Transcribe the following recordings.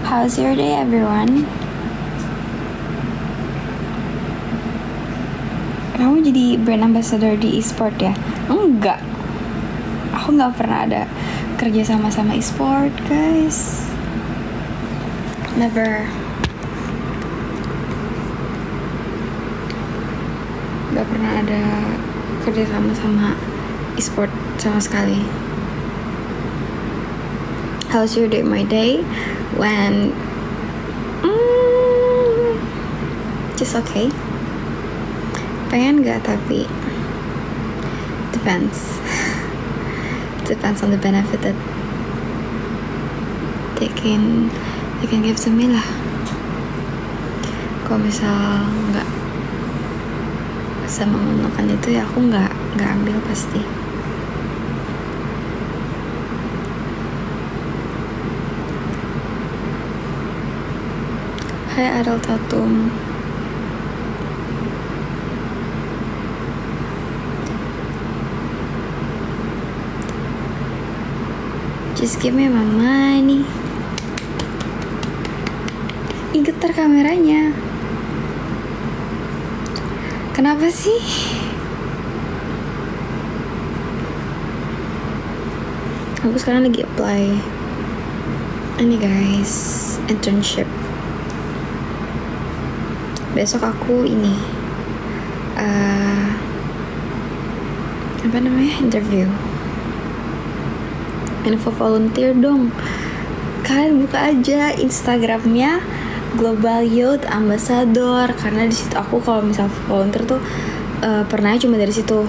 How's your day, everyone? Kamu jadi brand ambassador di e-sport ya? Enggak. Aku nggak pernah ada kerja sama e-sport, guys. Never. Nggak pernah ada kerja sama e-sport sama sekali. How's your day? My day when just okay. Pengen gak, tapi depends on the benefit that they can give to me lah. Kalau misal nggak bisa menguntungkan itu ya aku nggak ambil pasti. Hai Adel Tatum. Just give me my money. Ih, getar kameranya. Kenapa sih? Aku sekarang lagi apply ini guys, internship. Besok aku ini interview. Info volunteer dong. Kalian buka aja Instagramnya Global Youth Ambassador, karena di situ aku kalau misal volunteer tuh pernah cuma dari situ.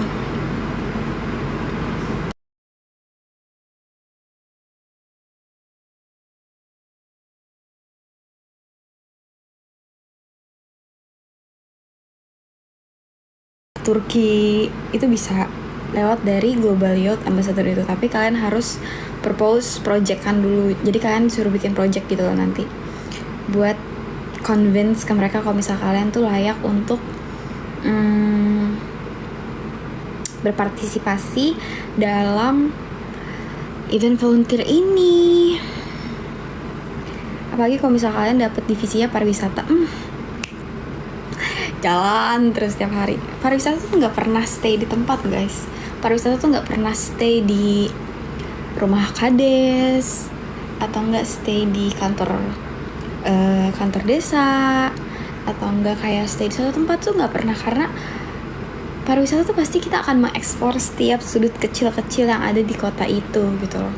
Turki itu bisa lewat dari Global Youth Ambassador itu, tapi kalian harus propose project kan dulu. Jadi kalian disuruh bikin project gitu loh nanti, buat convince ke mereka kalau misal kalian tuh layak untuk berpartisipasi dalam event volunteer ini. Apalagi kalau misal kalian dapet divisinya pariwisata, jalan terus tiap hari. Pariwisata tuh nggak pernah stay di tempat, guys. Pariwisata tuh nggak pernah stay di rumah kades atau nggak stay di kantor desa, atau nggak kayak stay di satu tempat tuh nggak pernah. Karena pariwisata tuh pasti kita akan mengekspor setiap sudut kecil-kecil yang ada di kota itu gitu loh.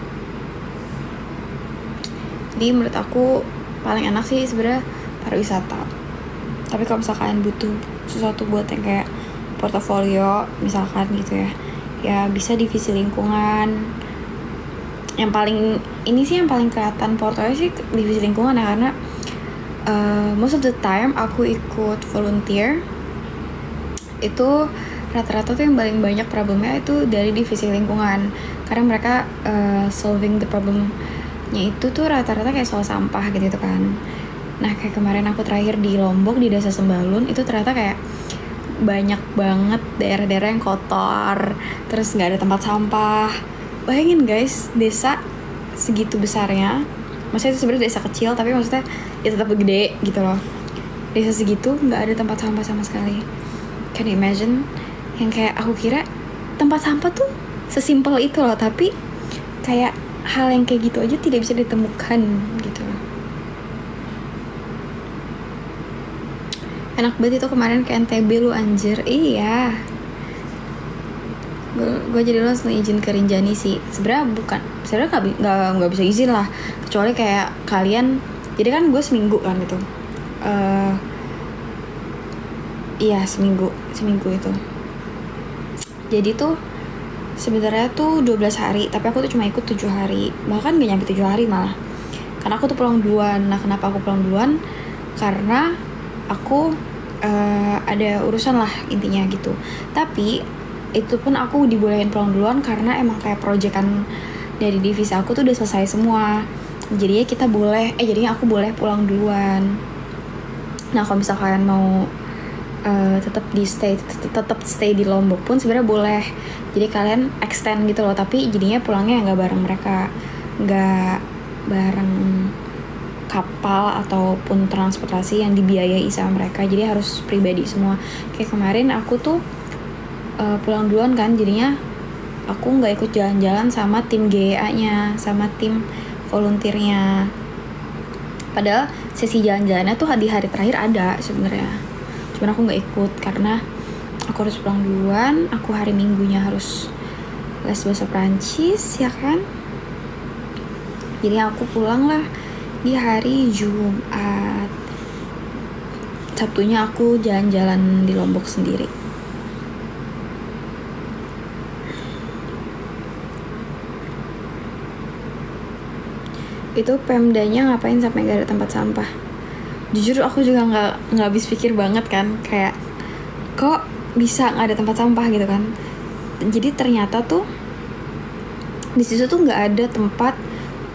Jadi menurut aku paling enak sih sebenarnya pariwisata. Tapi kalau misalkan kalian butuh sesuatu buat yang kayak portofolio misalkan gitu ya bisa divisi lingkungan. Yang paling kelihatan portofolio sih divisi lingkungan ya, karena most of the time aku ikut volunteer itu rata-rata tuh yang paling banyak problemnya itu dari divisi lingkungan, karena mereka solving the problemnya itu tuh rata-rata kayak soal sampah gitu kan. Nah kayak kemarin aku terakhir di Lombok di desa Sembalun, itu ternyata kayak banyak banget daerah-daerah yang kotor, terus nggak ada tempat sampah. Bayangin guys, desa segitu besarnya, maksudnya itu sebenarnya desa kecil tapi maksudnya ya tetap gede gitu loh. Desa segitu nggak ada tempat sampah sama sekali. Can you imagine? Yang kayak aku kira tempat sampah tuh sesimpel itu loh, tapi kayak hal yang kayak gitu aja tidak bisa ditemukan gitu loh. Enak banget itu kemarin ke NTB lu anjir. Iya, gue jadi langsung izin ke Rinjani sih. Sebenarnya nggak bisa izin lah, kecuali kayak kalian. Jadi kan gue seminggu kan gitu. Iya seminggu itu. Jadi tuh sebenarnya tuh 12 hari, tapi aku tuh cuma ikut 7 hari. Bahkan gak nyampe 7 hari malah, karena aku tuh pulang duluan. Nah kenapa aku pulang duluan? Karena aku ada urusan lah intinya gitu. Tapi itu pun aku dibolehin pulang duluan karena emang kayak proyekan dari divisi aku tuh udah selesai semua. Jadinya aku boleh pulang duluan. Nah kalau misal kalian mau tetap stay di Lombok pun sebenarnya boleh. Jadi kalian extend gitu loh, tapi jadinya pulangnya nggak bareng mereka, nggak bareng kapal ataupun transportasi yang dibiayai sama mereka, jadi harus pribadi semua. Kayak kemarin aku tuh pulang duluan kan, jadinya aku nggak ikut jalan-jalan sama tim GA-nya, sama tim volunteernya. Padahal sesi jalan-jalannya tuh di hari terakhir ada sebenarnya, cuman aku nggak ikut karena aku harus pulang duluan. Aku hari Minggunya harus les bahasa Prancis ya kan, jadi aku pulang lah di hari Jumat. Sabtunya aku jalan-jalan di Lombok sendiri. Itu Pemdanya ngapain sampai gak ada tempat sampah? Jujur aku juga nggak habis pikir banget kan, kayak kok bisa nggak ada tempat sampah gitu kan. Jadi ternyata tuh di situ tuh nggak ada tempat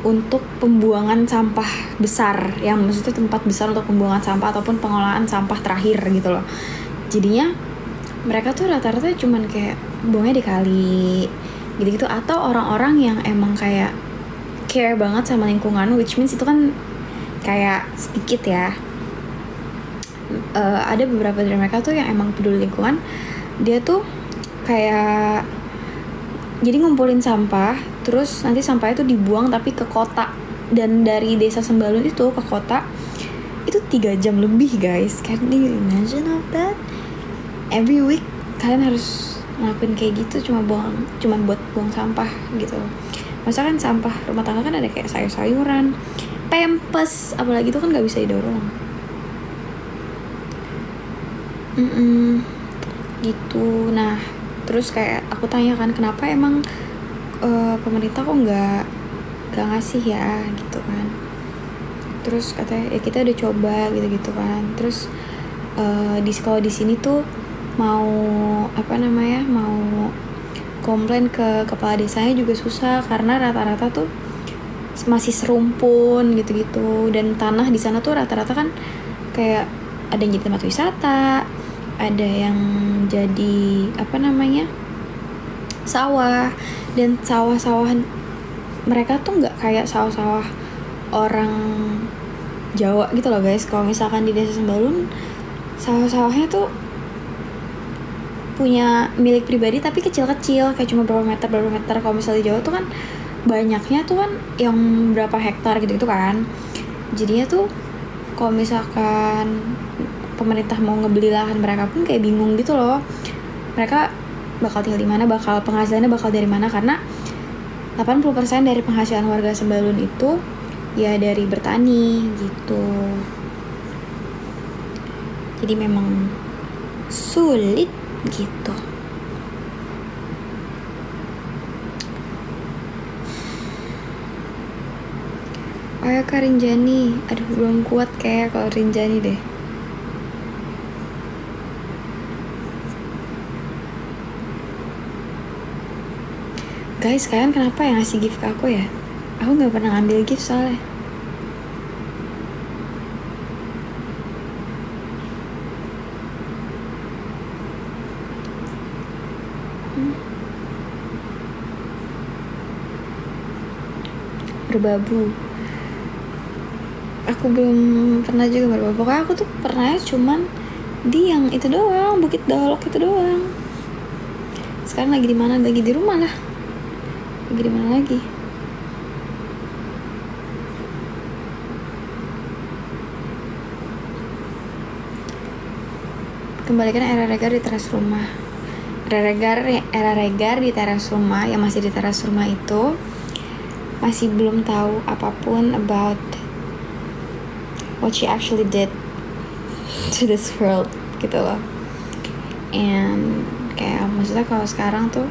untuk pembuangan sampah besar, yang maksudnya tempat besar untuk pembuangan sampah ataupun pengolahan sampah terakhir gitu loh. Jadinya mereka tuh rata-rata cuman kayak buangnya di kali gitu-gitu, atau orang-orang yang emang kayak care banget sama lingkungan, which means itu kan kayak sedikit ya. Ada beberapa dari mereka tuh yang emang peduli lingkungan. Dia tuh kayak jadi ngumpulin sampah, terus nanti sampahnya tuh dibuang tapi ke kota. Dan dari desa Sembalun itu ke kota itu 3 jam lebih guys. Can you imagine of that? Every week kalian harus ngelakuin kayak gitu cuman buat buang sampah gitu. Masa kan sampah rumah tangga kan ada kayak sayur-sayuran, pampers, apalagi itu kan nggak bisa didorong. Gitu. Nah, terus kayak aku tanya kan, kenapa emang pemerintah kok nggak ngasih ya gitu kan. Terus katanya ya kita udah coba gitu kan. Terus kalau di sini tuh mau komplain ke kepala desanya juga susah karena rata-rata tuh masih serumpun gitu-gitu, dan tanah di sana tuh rata-rata kan kayak ada yang jadi tempat wisata, ada yang jadi sawah, dan sawah-sawahan mereka tuh nggak kayak sawah-sawah orang Jawa gitu loh guys. Kalau misalkan di desa Sembalun sawah-sawahnya tuh punya milik pribadi tapi kecil-kecil, kayak cuma berapa meter. Kalau misalnya di Jawa tuh kan banyaknya tuh kan yang berapa hektar gitu kan. Jadinya tuh kalau misalkan pemerintah mau ngebeli lahan mereka pun kayak bingung gitu loh. Mereka bakal tinggal di mana, penghasilannya bakal dari mana, karena 80% dari penghasilan warga Sembalun itu ya dari bertani gitu. Jadi memang sulit gitu. Ayo Kak Rinjani. Aduh belum kuat kayak kalau Rinjani deh. Guys, kalian kenapa yang ngasih gift ke aku ya? Aku gak pernah ngambil gift soalnya. Berbabu. Aku belum pernah juga berbabu. Pokoknya aku tuh pernah cuman di yang itu doang, Bukit Daolok itu doang. Sekarang lagi di mana? Lagi di rumah lah. Lagi di mana lagi? Kembalikan era regar di teras rumah. Era regar di teras rumah, yang masih di teras rumah itu masih belum tahu apapun about what she actually did to this world gitu loh. And kayak maksudnya kalau sekarang tuh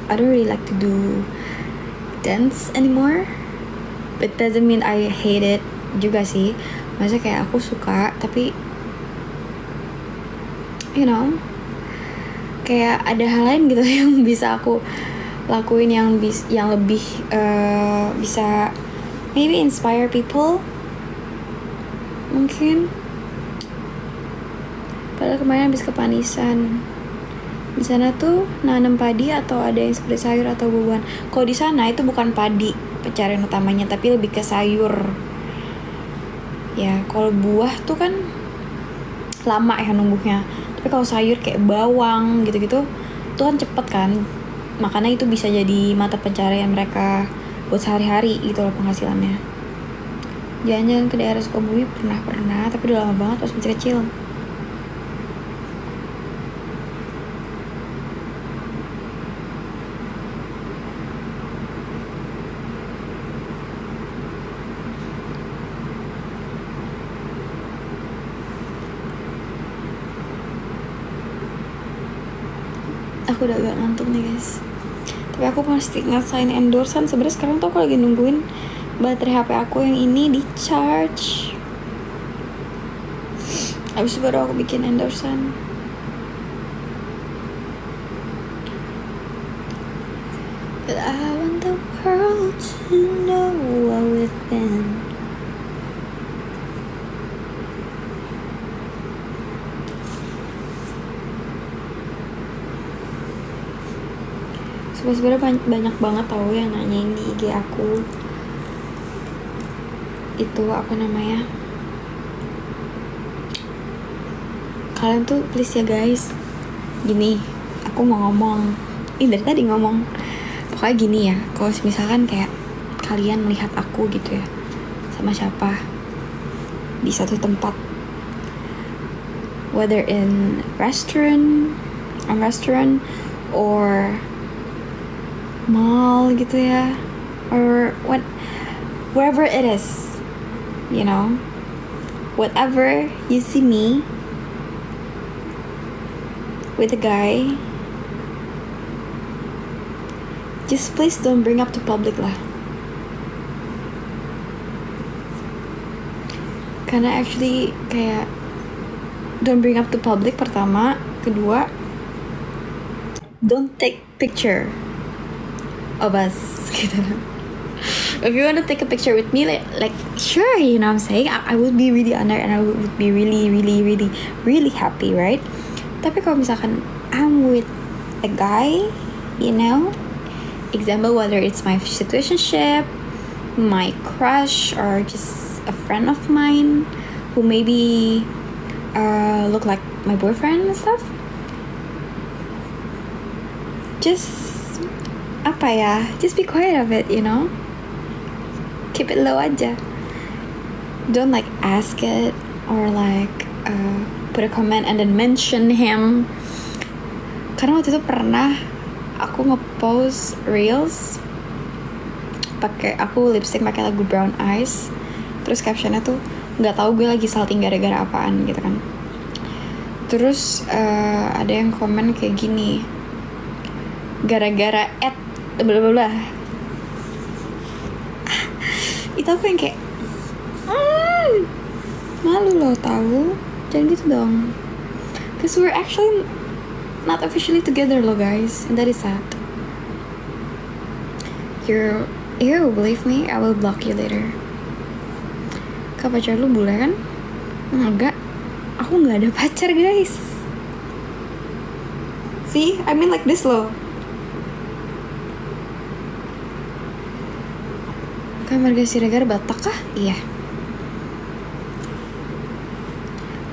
I don't really like to do dance anymore, but doesn't mean I hate it juga sih. Maksudnya kayak aku suka, tapi you know, kayak ada hal lain gitu yang bisa aku lakuin yang lebih bisa maybe inspire people mungkin. Padahal kemarin habis kepanisan. Di sana tuh nanam padi atau ada yang seperti sayur atau buah-buahan. Kalau di sana itu bukan padi pencarian utamanya, tapi lebih ke sayur. Ya kalau buah tuh kan lama ya numbuhnya, tapi kalau sayur kayak bawang gitu-gitu tuh kan cepet kan, makanya itu bisa jadi mata pencarian mereka buat sehari-hari gitu loh penghasilannya. Jalan-jalan ke daerah Sukabumi pernah, tapi udah lama banget pas masih kecil. Aku udah agak ngantuk nih guys, tapi aku pasti ngasain endorsean. Sebenarnya sekarang tuh aku lagi nungguin baterai HP aku yang ini di charge, abis itu baru aku bikin endorsean. But I want the world to know what we've been. Sebenarnya banyak banget tau yang nanyain di IG aku itu apa namanya, kalian tuh please ya guys, gini aku mau ngomong, ini dari tadi ngomong, pokoknya gini ya, kalau misalkan kayak kalian melihat aku gitu ya sama siapa di satu tempat, whether in restaurant or mall gitu ya, or wherever it is, you know, whatever you see me with a guy, just please don't bring up to public lah. Karena actually kayak don't bring up to public pertama, kedua don't take picture of us gitu. If you want to take a picture with me, like sure, you know what I'm saying, I would be really honored and I would be really happy, right? Tapi kalau misalkan I'm with a guy, you know, example whether it's my situationship, my crush, or just a friend of mine who maybe look like my boyfriend and stuff, just apa ya, just be quiet of it, you know, keep it low aja, don't like ask it or like put a comment and then mention him. Karena waktu itu pernah aku ngepost reels pakai aku lipstick pakai lagu Brown Eyes, terus captionnya tuh nggak tahu gue lagi salting gara-gara apaan gitu kan. Terus ada yang komen kayak gini, gara-gara bla bla bla. Itu aku yang kayak malu loh, tahu, jangan gitu dong, cause we're actually not officially together loh guys, and that is sad. You believe me, I will block you later. Kak, pacar lu boleh kan? Enggak, aku nggak ada pacar guys. See, I mean like this loh. Kak Marga Siregar Batak kah? Iya,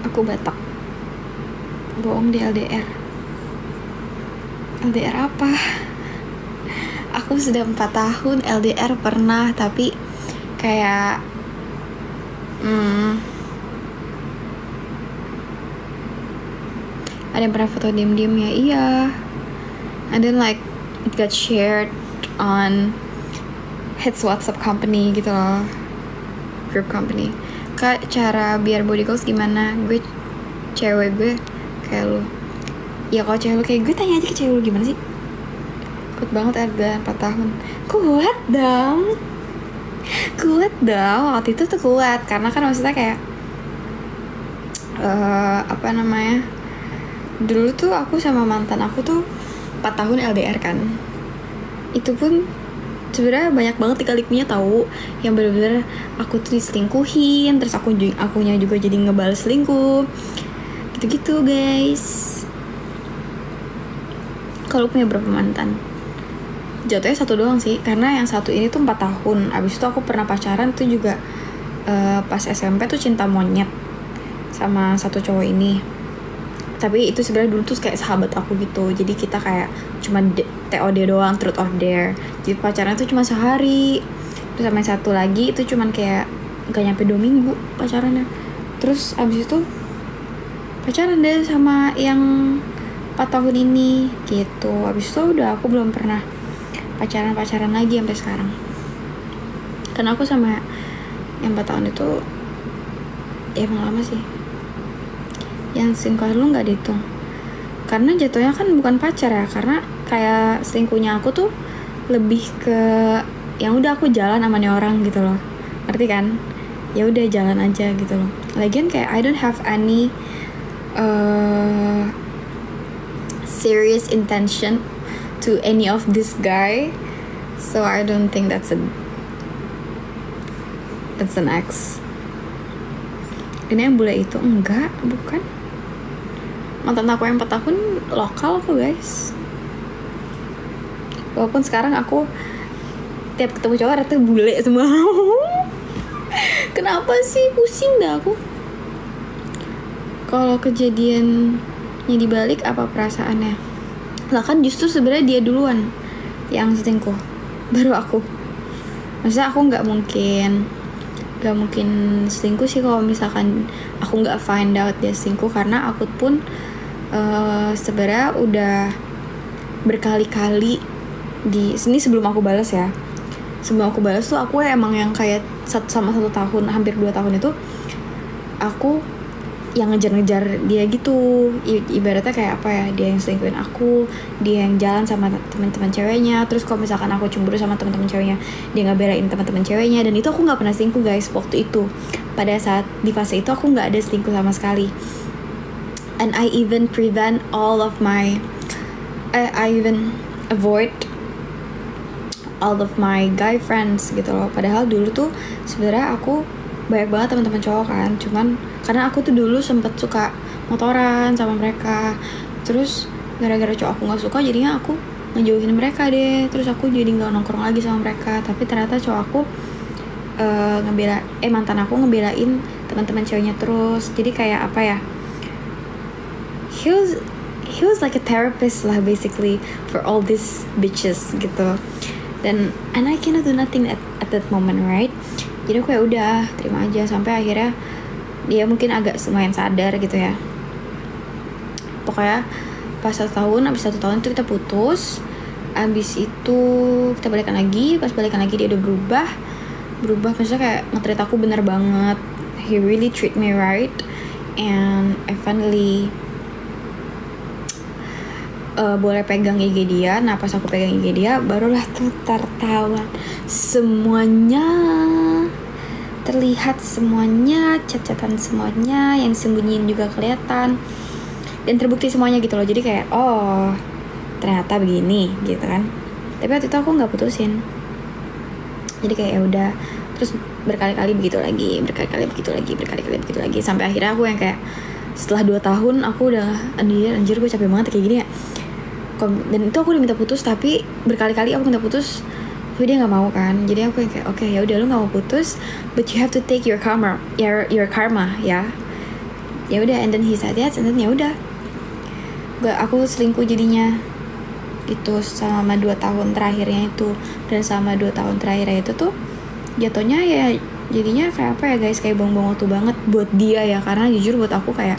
aku Batak. Bohong di LDR. LDR apa? Aku sudah 4 tahun LDR pernah, tapi kayak ada yang pernah foto diem-diem ya, iya. And then like it got shared on hits WhatsApp company gitu loh, group company. Kak, cara biar body goals gimana? Gue cewek, gue kayak lu. Ya kalau cewek lu kayak gue, tanya aja ke cewek lu gimana sih. Kuat banget ada 4 tahun. Kuat dong. Waktu itu tuh kuat, karena kan maksudnya kayak apa namanya, dulu tuh aku sama mantan aku tuh 4 tahun LDR kan. Itu pun sebenarnya banyak banget lika-likunya tahu, yang bener-bener aku tuh diselingkuhin, terus akunya juga jadi ngebales selingkuh gitu-gitu guys. Kalau punya berapa mantan? Jatuhnya 1 doang sih, karena yang 1 ini tuh 4 tahun. Abis itu aku pernah pacaran tuh juga pas SMP tuh cinta monyet sama satu cowok ini. Tapi itu sebenarnya dulu tuh kayak sahabat aku gitu. Jadi kita kayak cuma TOD doang, truth or dare. Jadi pacaran tuh cuma sehari. Terus sama yang satu lagi itu cuman kayak gak nyampe 2 minggu pacarannya. Terus abis itu pacaran deh sama yang 4 tahun ini gitu. Abis itu udah aku belum pernah pacaran lagi sampai sekarang. Karena aku sama yang 4 tahun itu ya emang lama sih. Yang selingkuh lu gak dihitung. Karena jatuhnya kan bukan pacar ya. Karena kayak selingkuhnya aku tuh lebih ke yang udah aku jalan sama nih orang gitu loh. Ngerti kan? Ya udah jalan aja gitu loh. Lagian kayak I don't have any serious intention to any of this guy. So I don't think that's an ex. Ini yang bule itu enggak, bukan. Mantan aku yang 4 tahun lokal kok guys. Walaupun sekarang aku tiap ketemu cowok rata bule semua. Kenapa sih, pusing dah aku. Kalau kejadiannya dibalik apa perasaannya? Lah kan justru sebenarnya dia duluan yang selingkuh, baru aku. Maksudnya aku nggak mungkin selingkuh sih kalau misalkan aku nggak find out dia selingkuh, karena aku pun sebenarnya udah berkali-kali di sini sebelum aku balas ya. Sebelum aku balas tuh aku emang yang kayak 1 tahun, hampir 2 tahun itu aku yang ngejar-ngejar dia gitu. Ibaratnya kayak apa ya, dia yang selingkuhin aku, dia yang jalan sama teman-teman ceweknya. Terus kalau misalkan aku cemburu sama teman-teman ceweknya, dia nggak belain teman-teman ceweknya. Dan itu aku nggak pernah selingkuh guys waktu itu. Pada saat di fase itu aku nggak ada selingkuh sama sekali. And I even prevent all of my I even avoid all of my guy friends gitu loh. Padahal dulu tuh sebenarnya aku banyak banget teman-teman cowok kan. Cuman karena aku tuh dulu sempet suka motoran sama mereka. Terus gara-gara cowok aku gak suka, jadinya aku ngejauhin mereka deh. Terus aku jadi gak nongkrong lagi sama mereka. Tapi ternyata cowok aku mantan aku ngebelain teman-teman ceweknya terus. Jadi kayak apa ya, he was like a therapist lah basically for all these bitches gitu. And I cannot do nothing at that moment, right? Jadi aku ya udah terima aja sampai akhirnya dia mungkin agak lumayan sadar gitu ya. Pokoknya pas 1 tahun, abis 1 tahun itu kita putus. Abis itu kita balikan lagi. Pas balikan lagi dia udah berubah maksudnya kayak nge-treat aku bener banget. He really treat me right. And I finally boleh pegang IG dia. Nah pas aku pegang IG dia, barulah tuh tertawan semuanya, terlihat semuanya, cat-catan semuanya, yang sembunyiin juga kelihatan dan terbukti semuanya gitu loh. Jadi kayak oh ternyata begini gitu kan. Tapi waktu itu aku nggak putusin. Jadi kayak ya udah, terus berkali-kali begitu lagi sampai akhirnya aku yang kayak setelah 2 tahun aku udah anjir gue capek banget kayak gini ya. Dan itu aku udah minta putus, tapi berkali-kali aku minta putus tapi dia nggak mau kan. Jadi aku yang kayak oke, ya udah lu nggak mau putus, but you have to take your karma ya. Ya udah, and then he said yes, and then ya udah aku selingkuh jadinya gitu selama 2 tahun terakhirnya itu. Dan selama 2 tahun terakhirnya itu tuh jatuhnya ya jadinya kayak apa ya guys, kayak buang-buang waktu banget buat dia ya. Karena jujur buat aku kayak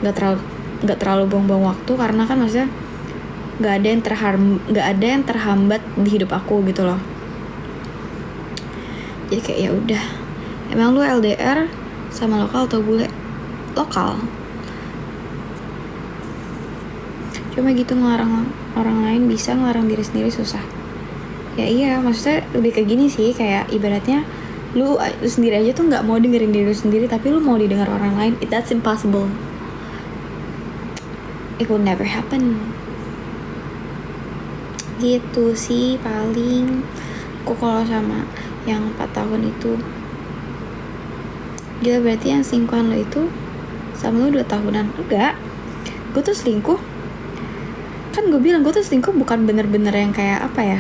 nggak terlalu buang-buang waktu, karena kan maksudnya nggak ada yang terhambat di hidup aku gitu loh. Jadi kayak ya udah, emang lu LDR sama lokal atau bule? Lokal. Cuma gitu, ngelarang orang lain bisa, ngelarang diri sendiri susah. Ya iya, maksudnya lebih kayak gini sih, kayak ibaratnya lu sendiri aja tuh nggak mau dengerin diri lu sendiri, tapi lu mau didengar orang lain. That's impossible. It will never happen. Gitu sih paling aku kalau sama yang 4 tahun itu. Gila, berarti yang selingkuhan lo itu sama lo 2 tahunan? Enggak, gue tuh selingkuh, kan gue bilang gue tuh selingkuh bukan bener-bener yang kayak apa ya,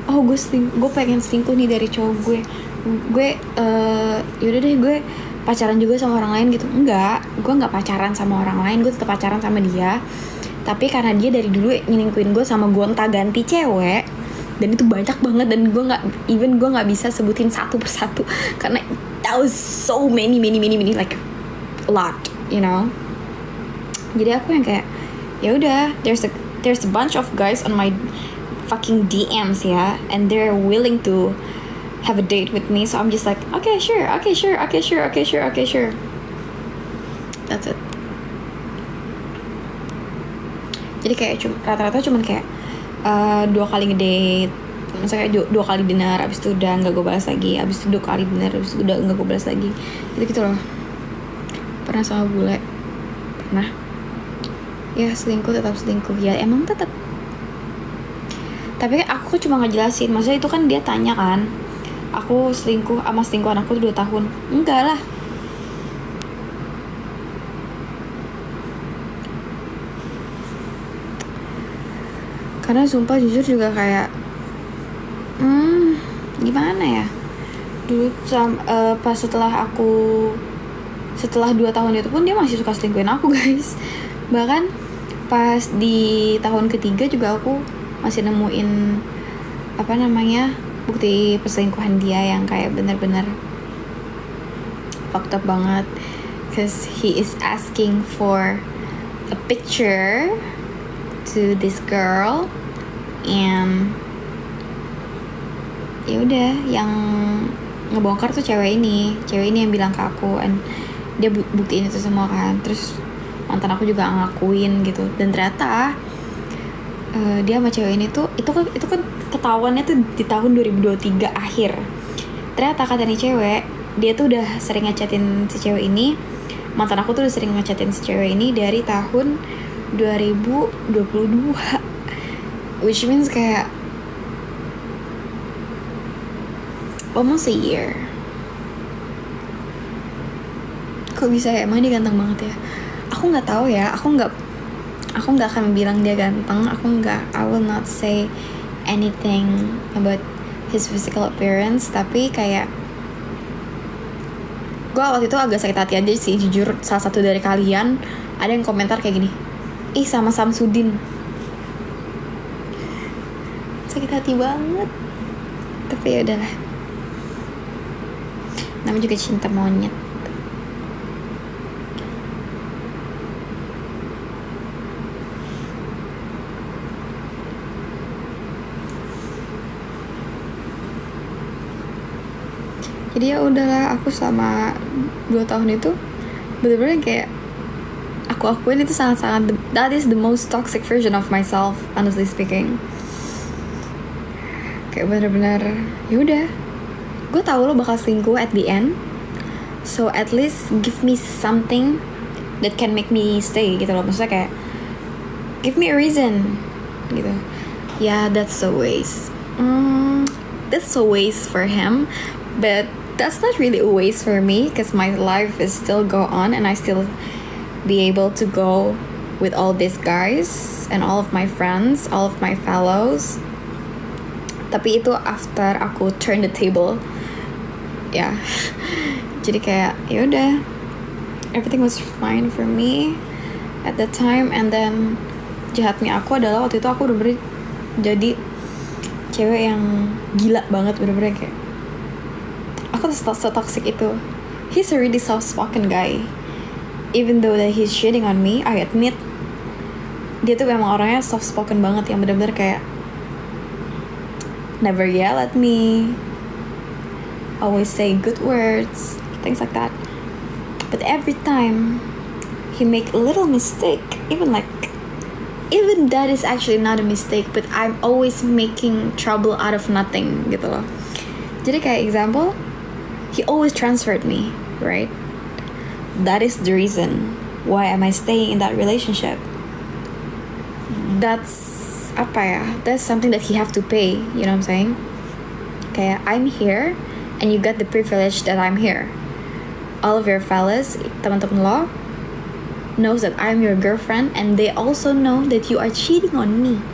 oh gue pengen selingkuh nih dari cowok gue. gue yaudah deh gue pacaran juga sama orang lain gitu. Enggak, gue nggak pacaran sama orang lain, gue tetap pacaran sama dia. Tapi karena dia dari dulu nyelingkuhin gue sama gonta-ganti cewek, dan itu banyak banget, dan gue nggak bisa sebutin satu persatu karena that was so many like a lot, you know. Jadi aku yang kayak ya udah, there's a bunch of guys on my fucking DMs ya, and they're willing to have a date with me, so I'm just like okay sure. That's it. Jadi kayak rata-rata cuman kayak 2 kali ngedate, misalnya kayak 2 kali dinner, abis itu udah nggak gue balas lagi, abis itu 2 kali dinner, abis itu udah nggak gue balas lagi, gitu loh. Pernah sama bule, pernah. Ya selingkuh tetap selingkuh, ya emang tetap. Tapi aku cuma ngejelasin, maksudnya itu kan dia tanya kan, aku selingkuh sama selingkuhan aku 2 tahun. Enggak lah. Karena sumpah jujur juga kayak gimana ya, dulu pas setelah 2 tahun itu pun dia masih suka selingkuhin aku guys. Bahkan pas di tahun ketiga juga aku masih nemuin bukti perselingkuhan dia yang kayak bener-bener fucked up banget, cause he is asking for a picture to this girl, and ya udah, yang ngebongkar tuh cewek ini yang bilang ke aku, and dia buktiin itu semua kan. Terus mantan aku juga ngakuin gitu, dan ternyata dia sama cewek ini tuh itu kan ketahuannya tuh di tahun 2023 akhir. Ternyata kata nih cewek, dia tuh udah sering ngechatin si cewek ini, mantan aku tuh udah sering ngechatin si cewek ini dari tahun 2022, which means kayak almost a year. Kok bisa ya? Emang dia ganteng banget ya? Aku nggak tahu ya. Aku nggak akan bilang dia ganteng. I will not say anything about his physical appearance. Tapi kayak gue waktu itu agak sakit hati aja sih, jujur. Salah satu dari kalian ada yang komentar kayak gini, ih sama Samsudin. Sakit hati banget. Tapi ya udahlah, namanya juga cinta monyet. Jadi ya udahlah, aku selama 2 tahun itu bener-bener kayak aku akuin itu sangat-sangat, that is the most toxic version of myself, honestly speaking. Kayak bener-bener ya udah, gue tahu lo bakal selingkuh at the end, so at least give me something that can make me stay gitu loh. Maksudnya kayak give me a reason gitu. Yeah, that's a waste. That's a waste for him, but that's not really a waste for me, because my life is still go on, and I still be able to go with all these guys and all of my friends, all of my fellows. Tapi itu after aku turn the table, ya. Jadi kayak ya udah, everything was fine for me at that time. And then jahatnya aku adalah waktu itu aku bener-bener jadi cewek yang gila banget, bener-bener kayak aku tuh so-toxic itu. He's a really soft-spoken guy. Even though that he's cheating on me, I admit dia tuh memang orangnya soft-spoken banget, yang bener-bener kayak never yell at me, always say good words, things like that. But every time he make a little mistake, even that is actually not a mistake, but I'm always making trouble out of nothing gitu loh. Jadi kayak example, he always transferred me, right? That is the reason why am I staying in that relationship. That's that's something that he have to pay, you know what I'm saying? Kayak I'm here and you got the privilege that I'm here. All of your fellas, teman-teman lo, knows that I'm your girlfriend, and they also know that you are cheating on me.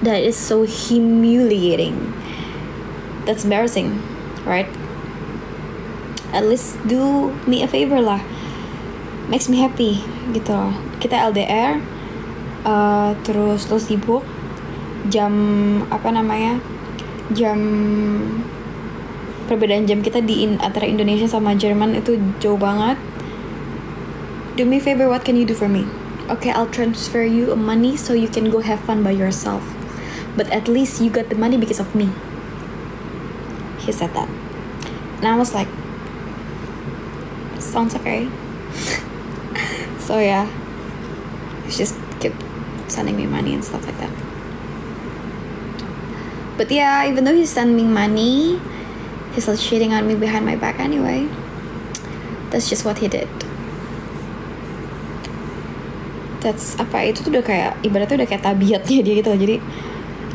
That is so humiliating. That's embarrassing. right? At least do me a favor lah, makes me happy gitu loh. Kita LDR, terus lo sibuk, jam perbedaan jam kita antara Indonesia sama Jerman itu jauh banget. Do me a favor, what can you do for me? Okay, I'll transfer you money so you can go have fun by yourself, but at least you got the money because of me. He said that, and I was like, sounds okay. So yeah, he just kept sending me money and stuff like that. But yeah, even though he's sending me money, he's still cheating on me behind my back anyway. That's just what he did. That's itu tuh udah kayak ibaratnya udah kayak tabiatnya dia gitu loh. Jadi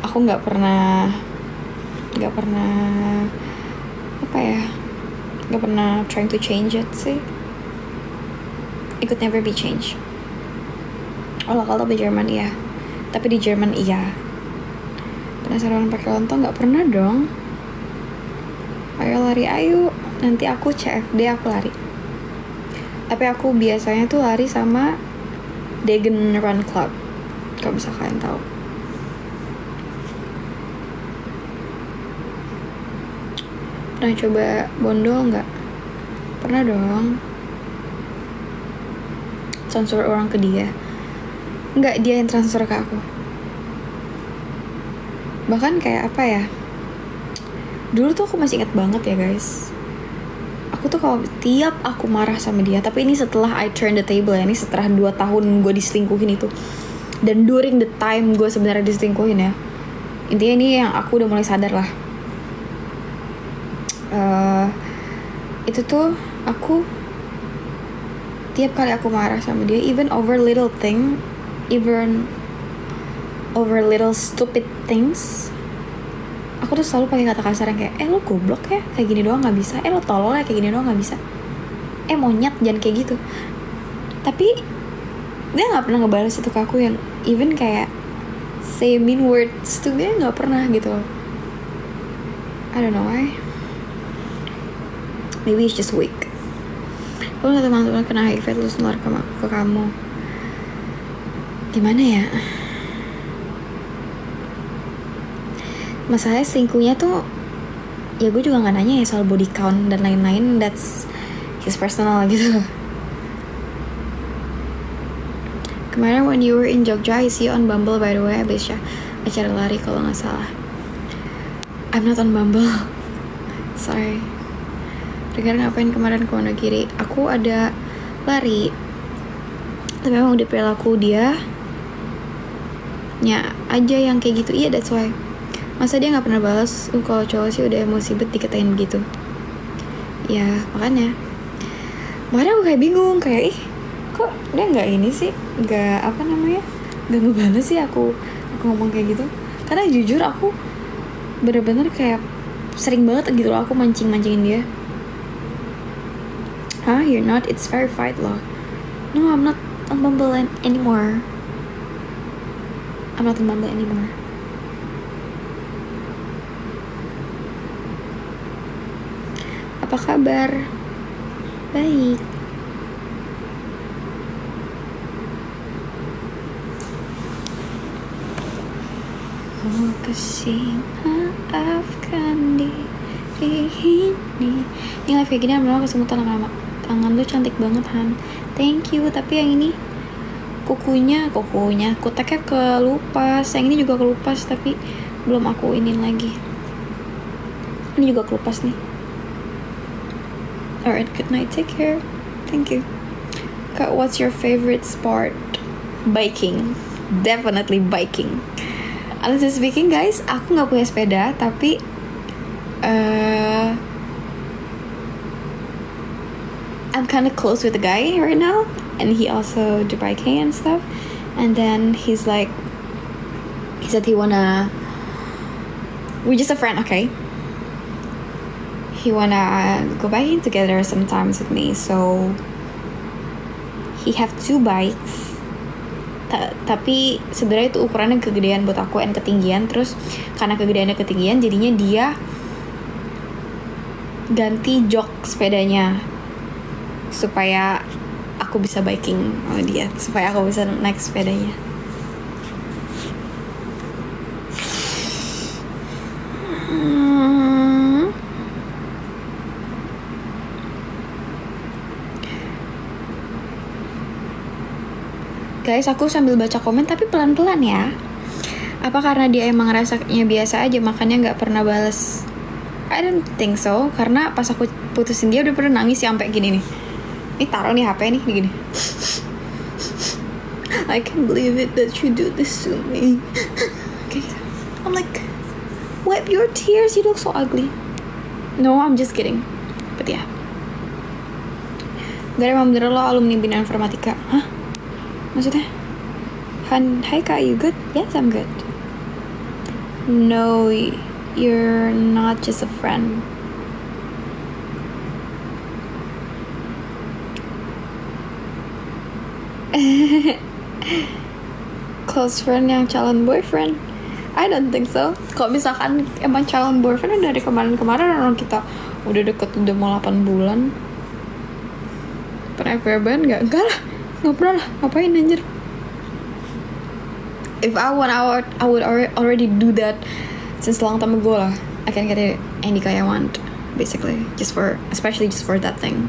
aku nggak pernah trying to change it sih. It could never be changed. Kalau di Jerman iya, tapi di Jerman iya. Penasaran pakai lontong nggak pernah dong. Ayo lari, ayo. Nanti aku CFD aku lari. Tapi aku biasanya tuh lari sama Degen Run Club, kalau bisa kalian tahu. Pernah coba bondol nggak? Pernah dong. Transfer orang ke dia. Nggak, dia yang transfer ke aku. Bahkan kayak apa ya? Dulu tuh aku masih ingat banget ya guys. Aku tuh kalau tiap aku marah sama dia, tapi ini setelah I turn the table ya, ini setelah 2 tahun gue diselingkuhin itu, dan during the time gue sebenarnya diselingkuhin ya. Intinya ini yang aku udah mulai sadar lah. Itu tuh aku tiap kali aku marah sama dia, even over little stupid things, aku tuh selalu pakai kata kasar yang kayak lo goblok ya, kayak gini doang nggak bisa, lo tolol ya, kayak gini doang nggak bisa, monyet, jangan kayak gitu. Tapi dia nggak pernah ngebalas itu ke aku, yang even kayak say mean words tuh dia nggak pernah gitu. I don't know why. Maybe it's just weak. Kalau nggak teman-teman kena HIV terus nular ke kamu, gimana ya? Masalahnya selingkuhnya tuh ya gue juga nggak nanya ya soal body count dan lain-lain, that's his personal gitu. Kemarin when you were in Jogja, I see you on Bumble by the way, abis ya acara lari kalau nggak salah. I'm not on Bumble, sorry. Regar ngapain kemarin ke Wonogiri? Aku ada lari, tapi memang udah perilaku dia nya aja yang kayak gitu. Iya, that's why. Masa dia nggak pernah balas? Kalau cowok sih udah emosi bet dikatain begitu. Ya makanya aku kayak bingung, kayak kok dia nggak ini sih, nggak nggak ngebalas sih aku ngomong kayak gitu. Karena jujur aku bener-bener kayak sering banget gitu loh aku mancingin dia. You're not, it's verified loh. No, I'm not on Bumble anymore. Apa kabar? Baik. Oh, kasih maafkan diri ini. Ini live kayak gini lama-lama kesemutan lama-lama. Tangan lu cantik banget Han. Thank you. Tapi yang ini kukunya kuteknya kelupas. Yang ini juga kelupas tapi belum aku inin lagi. Ini juga kelupas nih. Alright, good night, take care. Thank you. Kak, what's your favorite sport? Biking. Definitely biking. Honestly speaking guys, aku gak punya sepeda, tapi I'm kind of close with the guy right now, and he also do biking and stuff. And then he said we're just a friend, okay? He wanna go biking together sometimes with me, so he have 2 bikes. Tapi sebenarnya itu ukurannya kegedean buat aku and ketinggian. Terus karena kegedeannya ketinggian, jadinya dia ganti jok sepedanya supaya aku bisa biking sama dia, supaya aku bisa naik sepedanya. Guys, aku sambil baca komen tapi pelan-pelan ya. Apa karena dia emang rasanya biasa aja makanya nggak pernah bales? I don't think so, karena pas aku putusin dia udah pernah nangis sampai gini nih. Ini taruh nih HP nih gini. I can't believe it that you do this to me. Okay. I'm like, wipe your tears, you look so ugly. No, I'm just kidding. But yeah. Gak emang bener lo alumni Bina Informatika. Hah? Maksudnya? Hi Kak, you good? Yes, I'm good. No, you're not just a friend. Close friend yang calon boyfriend? I don't think so. Kalau misalkan emang calon boyfriend dari kemarin-kemarin orang kita udah deket udah mau 8 bulan. Pernah FWB nggak? Enggak lah, nggak pernah lah. Ngapain anjir? If I want, I would already do that since long time ago lah. I can get any guy I want, basically, especially just for that thing.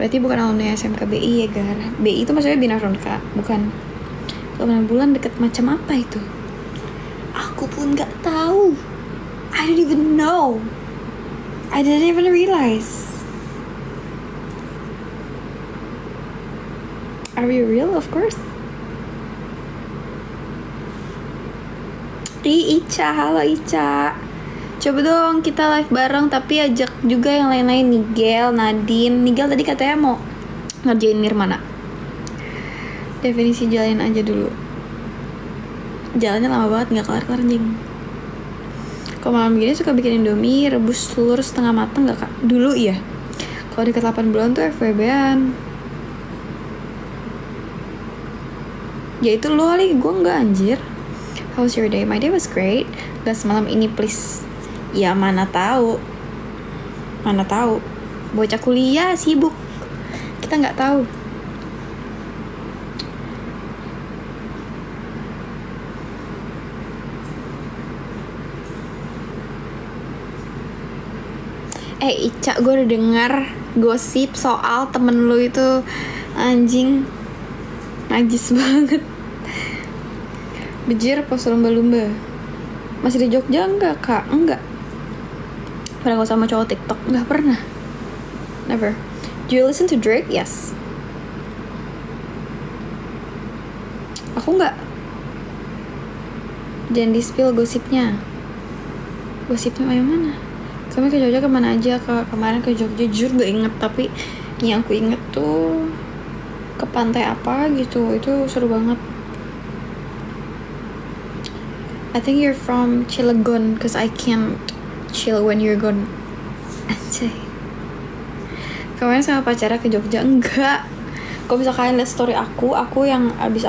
Berarti bukan alumni SMK BI ya, Gar? BI itu maksudnya Bina Informatika, bukan. 8 bulan deket macam apa itu? Aku pun nggak tahu. I don't even know. I didn't even realize. Are you real? Of course. Ica, halo Ica. Coba dong kita live bareng, tapi ajak juga yang lain-lain. Nigel, Nadine. Nigel tadi katanya mau ngerjain Nirmana. Definisi jalanin aja dulu. Jalannya lama banget, gak kelar-kelar anjing. Kalau malam gini suka bikin Indomie, rebus telur setengah mateng gak kak? Dulu iya. Kalau deket 8 bulan tuh FWB-an. Ya itu lo kali, gue enggak anjir. How's your day? My day was great. Gas malam ini please. Ya mana tahu. Bocah kuliah sibuk. Kita nggak tahu. Ica, gue udah dengar gosip soal temen lu itu anjing najis banget. Bejir pos lumba-lumba. Masih di Jogja enggak kak? Enggak. Pernah gak sama cowok TikTok? Enggak pernah. Never. Do you listen to Drake? Yes. Aku enggak. Jangan di-spill gosipnya. Gosipnya yang mana? Kami ke Jogja kemana aja kak? Kemarin ke Jogja jujur gak inget. Tapi yang aku inget tuh ke pantai apa gitu. Itu seru banget. I think you're from Cilegon, cause I can't chill when you're gone. Anjay. Kemarin sama pacarnya ke Jogja? Enggak. Kalau bisa kalian lihat story aku yang abis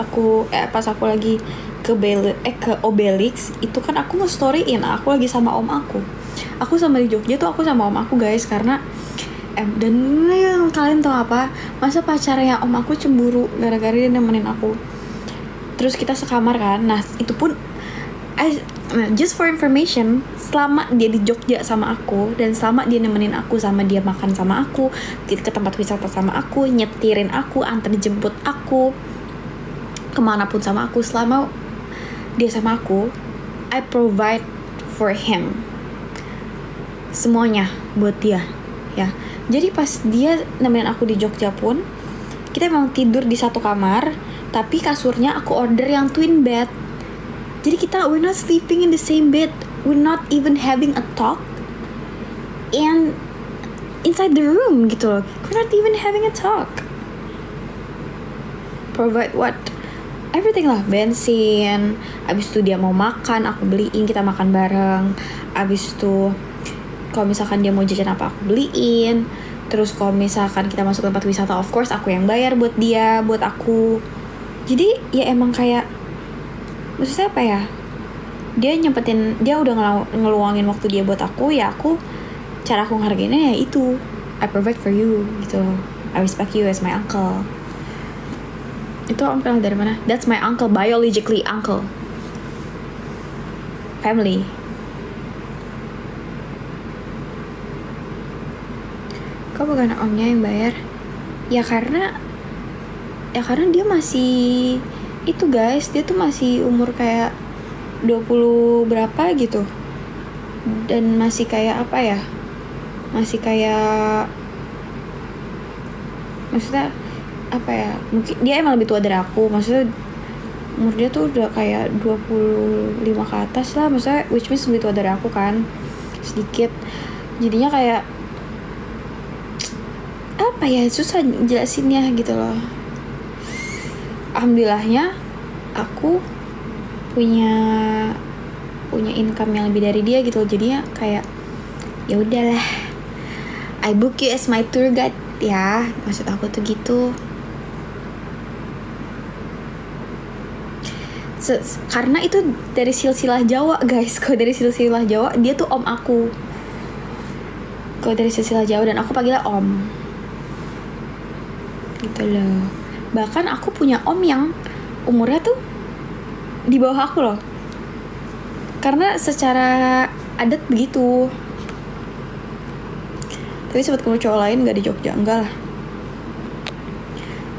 pas aku lagi ke Obelix, itu kan aku nge-storyin aku lagi sama om aku. Aku sama di Jogja tuh aku sama om aku guys, karena dan yang kalian tahu apa? Masa pacarnya om aku cemburu gara-gara dia nemenin aku. Terus kita sekamar kan. Nah, itu pun just for information, selama dia di Jogja sama aku dan selama dia nemenin aku, sama dia makan sama aku, ke tempat wisata sama aku, nyetirin aku, antar jemput aku kemanapun sama aku, selama dia sama aku, I provide for him semuanya buat dia ya. Jadi pas dia nemenin aku di Jogja pun, kita memang tidur di satu kamar, tapi kasurnya aku order yang twin bed. Jadi we're not sleeping in the same bed. We're not even having a talk. And inside the room gitu loh. We're not even having a talk. Provide what? Everything lah. Bensin. Abis itu dia mau makan, aku beliin, kita makan bareng. Abis itu kalau misalkan dia mau jajan apa, aku beliin. Terus kalau misalkan kita masuk tempat wisata, of course aku yang bayar buat dia, buat aku. Jadi ya emang kayak, maksudnya apa ya, dia udah ngeluangin waktu dia buat aku, ya aku, cara aku ngehargainnya ya itu, I provide for you gitu loh. I respect you as my uncle. Itu om kenal dari mana? That's my uncle, biologically uncle. Family. Kok bukan omnya yang bayar? Ya karena dia masih itu guys, dia tuh masih umur kayak 20 berapa gitu. Dan masih kayak apa ya? Masih kayak, maksudnya apa ya? Mungkin dia emang lebih tua dari aku. Maksudnya umur dia tuh udah kayak 25 ke atas lah. Maksudnya which means lebih tua dari aku kan. Sedikit. Jadinya kayak apa ya, susah jelasinnya gitu loh. Alhamdulillahnya aku punya income yang lebih dari dia gitu. Jadinya kayak ya udahlah, I book you as my tour guide ya. Maksud aku tuh gitu. Karena itu dari silsilah Jawa guys. Kalau dari silsilah Jawa dia tuh om aku. Kalau dari silsilah Jawa, dan aku panggilnya om gitu loh. Bahkan aku punya om yang umurnya tuh di bawah aku loh, karena secara adat begitu. Tapi sempat ketemu cowok lain gak di Jogja, enggak lah.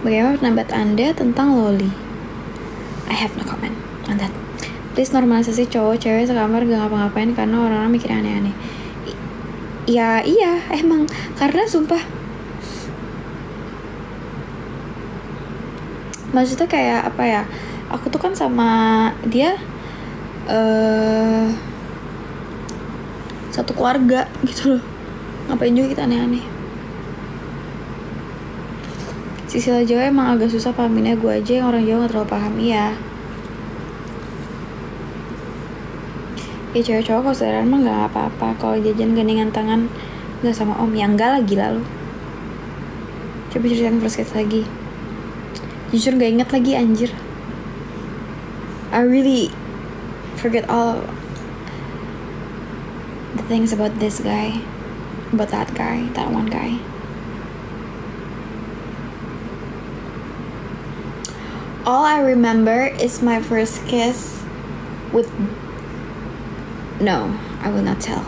Bagaimana pendapat Anda tentang loli? I have no comment on that. Please normalisasi cowok cewek sekamar gak ngapa-ngapain karena orang-orang mikir aneh-aneh. Ya iya emang, karena sumpah, maksudnya kayak apa ya, aku tuh kan sama dia satu keluarga gitu loh. Ngapain juga kita aneh-aneh. Silsilah Jawa emang agak susah pahaminnya, gue aja yang orang Jawa gak terlalu paham. Iya ya, cewek cowok kalau saudaraan mah gak apa-apa. Kalau jajan gandengan tangan gak sama om, ya enggak lah, gila lu. Coba ceritain first kiss lagi. Jujur gak inget lagi anjir. I really forget all the things about this guy, about that guy, that one guy. All I remember is my first kiss with... No, I will not tell.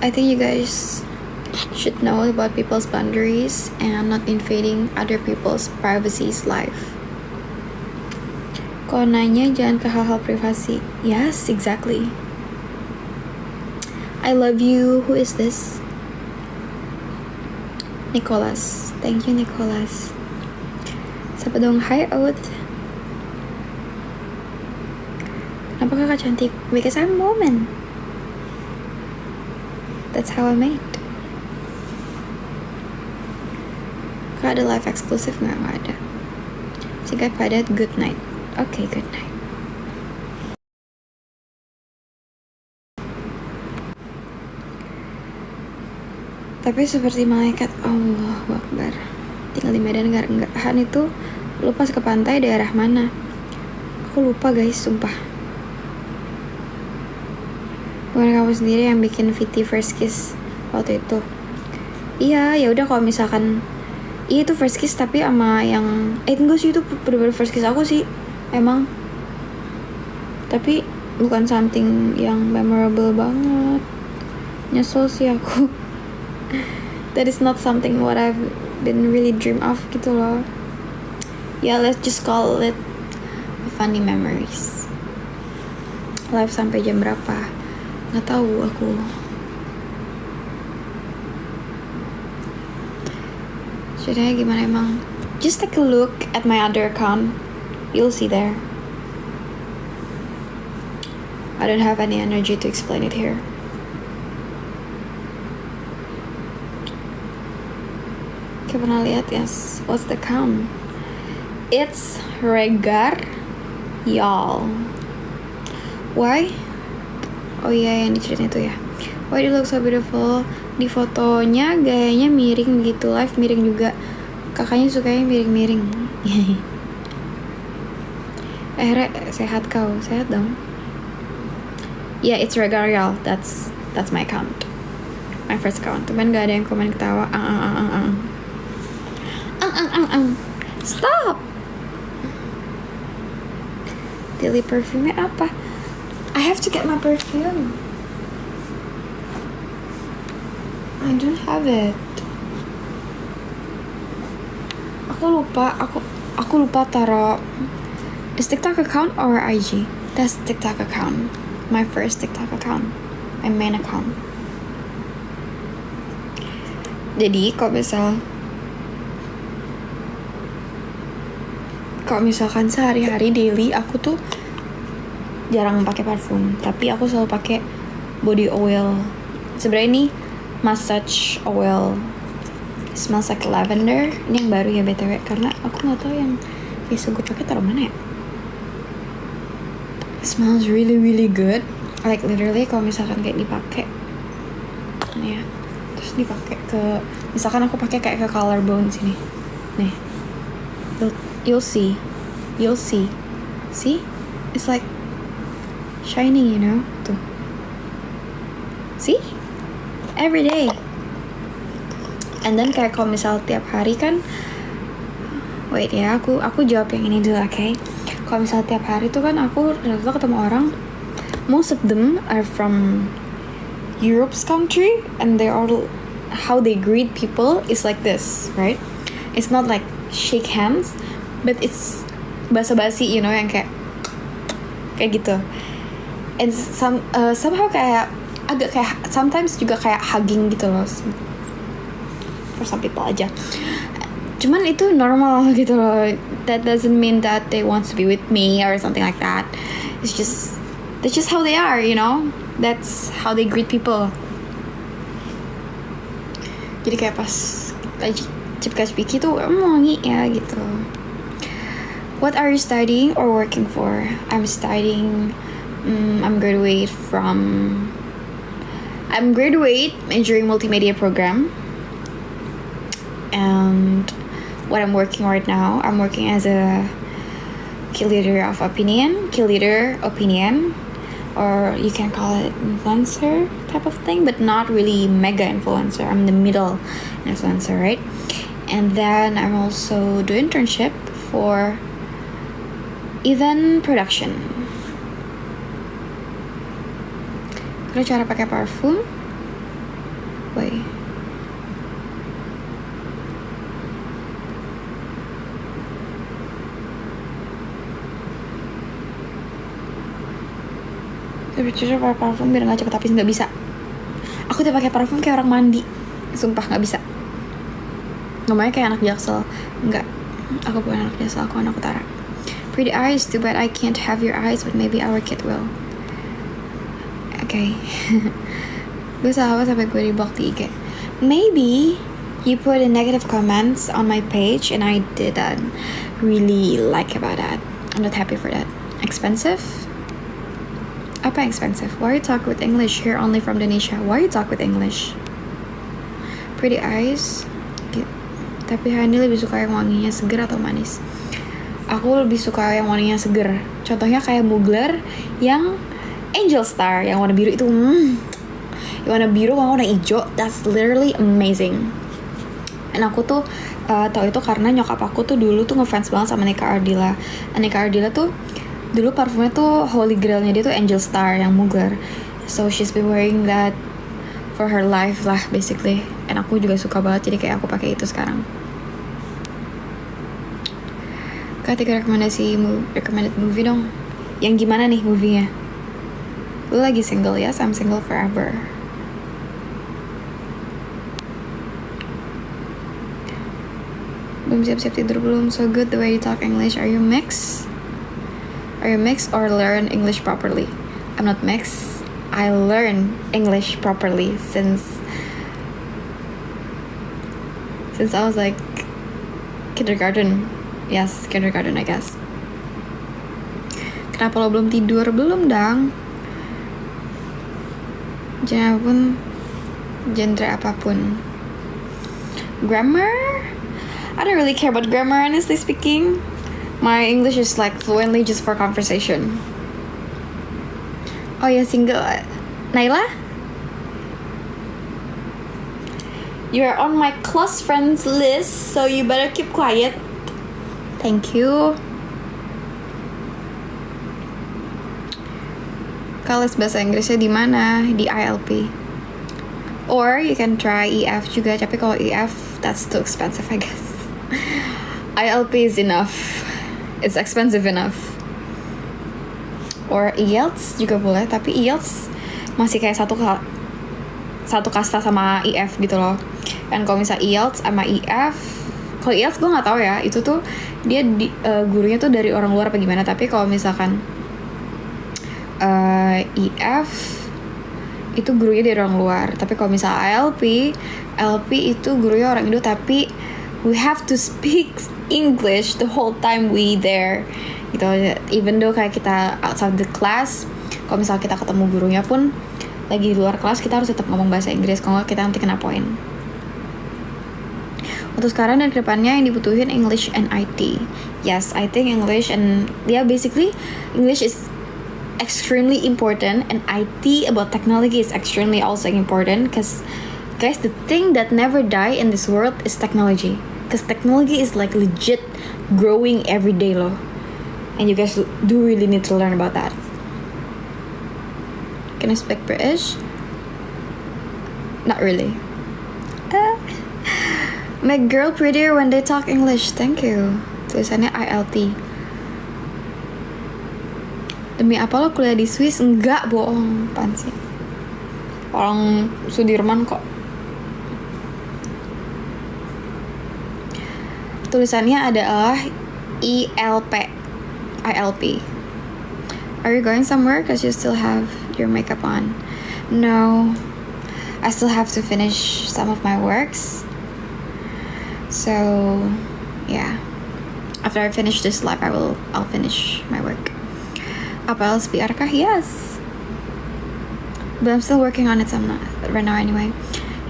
I think you guys should know about people's boundaries and not invading other people's privacy's life. Kalau nanya jangan ke hal-hal privasi. Yes, exactly. I love you. Who is this? Nicholas. Thank you, Nicholas. Siapa dong? Hi, Oath. Kenapa kakak cantik? Because I'm a woman. That's how I made. Kak ada live eksklusif nggak? Nggak ada. Singkat padat, good night. Oke, good night. Tapi seperti malaikat, Allahu Akbar. Tinggal di Medan enggak. Han itu lupa ke pantai daerah mana. Aku lupa guys, sumpah. Bukan kamu sendiri yang bikin VT first kiss waktu itu? Iya, ya udah kalau misalkan iya itu first kiss tapi sama yang enggak sih, itu bener-bener first kiss aku sih emang. Tapi bukan something yang memorable banget. Nyesel sih aku. That is not something what I've been really dream of gitu loh. Ya, let's just call it funny memories. Live sampai jam berapa? Nggak tahu aku. Ceritanya gimana emang? Just take a look at my other account. You'll see there. I don't have any energy to explain it here. Kayak pernah lihat, yes. What's the account? It's Regar Y'all. Why? Oh iya, yang diceritain itu ya. Why it looks so beautiful. Di fotonya gayanya miring gitu, live miring juga. Kakaknya sukanya miring-miring. Re, sehat kau? Sehat dong. Yeah, it's Regarial. That's my account. My first account. Cuman gak ada yang komen ketawa. Stop. Daily perfume apa? I have to get my perfume. I don't have it. Aku lupa taruh. Is TikTok account or IG? That's TikTok account. My first TikTok account. My main account. Jadi kalau misalkan sehari-hari daily aku tuh jarang pakai parfum, tapi aku selalu pakai body oil. Sebenarnya ini massage oil. It smells like lavender. Ini yang baru ya BTW, karena aku nggak tahu yang biasa gue pakai taruh mana ya. It smells really really good. Like literally kalau misalkan kayak dipakai nih ya, terus dipakai ke, misalkan aku pakai kayak ke collarbone sini, nih, you'll see, see, it's like shining, you know, tuh, see, every day. And then kayak kalau misal tiap hari kan, wait ya, aku jawab yang ini dulu, okay? Kalau misal tiap hari tuh kan aku rata-rata ketemu orang, most of them are from Europe's country, and they all, how they greet people is like this, right? It's not like shake hands, but it's basa-basi, you know, yang kayak gitu. And somehow kayak agak kayak sometimes juga kayak hugging gitu loh, for some people aja. Cuman itu normal gitu loh. That doesn't mean that they want to be with me or something like that. It's just, that's just how they are, you know. That's how they greet people. Jadi kayak pas lagi Cipka Spiki tuh wangi ya gitu. What are you studying or working for? I'm studying. I'm graduate majoring multimedia program. And what I'm working right now, I'm working as a key leader opinion, or you can call it influencer type of thing, but not really mega influencer. I'm the middle influencer, right? And then I'm also doing internship for event production. Kalau cara pakai parfum, wait. Cara pakai parfum biar nggak cepet habis, nggak bisa. Aku tuh pakai parfum kayak orang mandi, sumpah nggak bisa. Ngomongnya kayak anak Jaksel, nggak. Aku bukan anak Jaksel, aku anak Utara. Pretty eyes, too bad I can't have your eyes, but maybe our kid will. Okay. Gue salah sampai gue di-block di IG. Maybe you put in negative comments on my page and I didn't really like about that. I'm not happy for that. Expensive? Apa expensive? Why you talk with English? Here only from Indonesia. Why you talk with English? Pretty eyes. Tapi Hani lebih suka yang wanginya seger atau manis? Aku lebih suka yang warnanya seger. Contohnya kayak Mugler yang Angel Star, yang warna biru itu. Yang warna biru sama warna hijau, that's literally amazing. Dan aku tuh tahu itu karena nyokap aku tuh dulu tuh ngefans banget sama Nika Ardila. Nika Ardila tuh dulu parfumnya tuh holy grailnya dia tuh Angel Star yang Mugler. So she's been wearing that for her life lah basically. Dan aku juga suka banget, jadi kayak aku pakai itu sekarang. Ketiga recommended movie dong. Yang gimana nih movie-nya? Lu lagi single? Yes, I'm single forever. Belum siap-siap tidur belum? So good the way you talk English. Are you mixed? Or learn English properly? I'm not mixed. I learn English properly since I was like kindergarten. Yes, kindergarten I guess. Kenapa lo belum tidur? Belum, dang. genre apapun. Grammar, I don't really care about grammar, honestly speaking. My English is like fluently just for conversation. Oh ya, single. Naila, you are on my close friends list, so you better keep quiet. Thank you. Kau les bahasa Inggrisnya di mana? Di ILP. Or you can try EF juga, tapi kalau EF that's too expensive, I guess. ILP is enough. It's expensive enough. Or IELTS juga boleh, tapi IELTS masih kayak satu kasta sama EF gitu loh. Dan kalau misalnya IELTS sama EF, kalau IELTS gue nggak tahu ya, itu tuh dia gurunya tuh dari orang luar apa gimana. Tapi kalau misalkan EF itu gurunya dari orang luar. Tapi kalau misalnya LP itu gurunya orang Indo, tapi we have to speak English the whole time we there gitu. Even though kayak kita outside the class, kalau misalnya kita ketemu gurunya pun lagi di luar kelas, kita harus tetap ngomong bahasa Inggris, kalau nggak kita nanti kena poin. Untuk sekarang dan kedepannya yang dibutuhin English and IT. Yes, I think English and basically English is extremely important, and IT about technology is extremely also important, because guys, the thing that never die in this world is technology, because technology is like legit growing every day loh, and you guys do really need to learn about that. Can I speak British? Not really. Make girl prettier when they talk English. Thank you. Tulisannya ILT. Demi apa lo kuliah di Swiss? Enggak, bohong. Apaan sih? Orang Sudirman kok. Tulisannya adalah ILP. Are you going somewhere? Because you still have your makeup on. No. I still have to finish some of my works. So, yeah. After I finish this live, I'll finish my work. Apa else PR kah? Yes. But I'm still working on it, so I'm not right now anyway.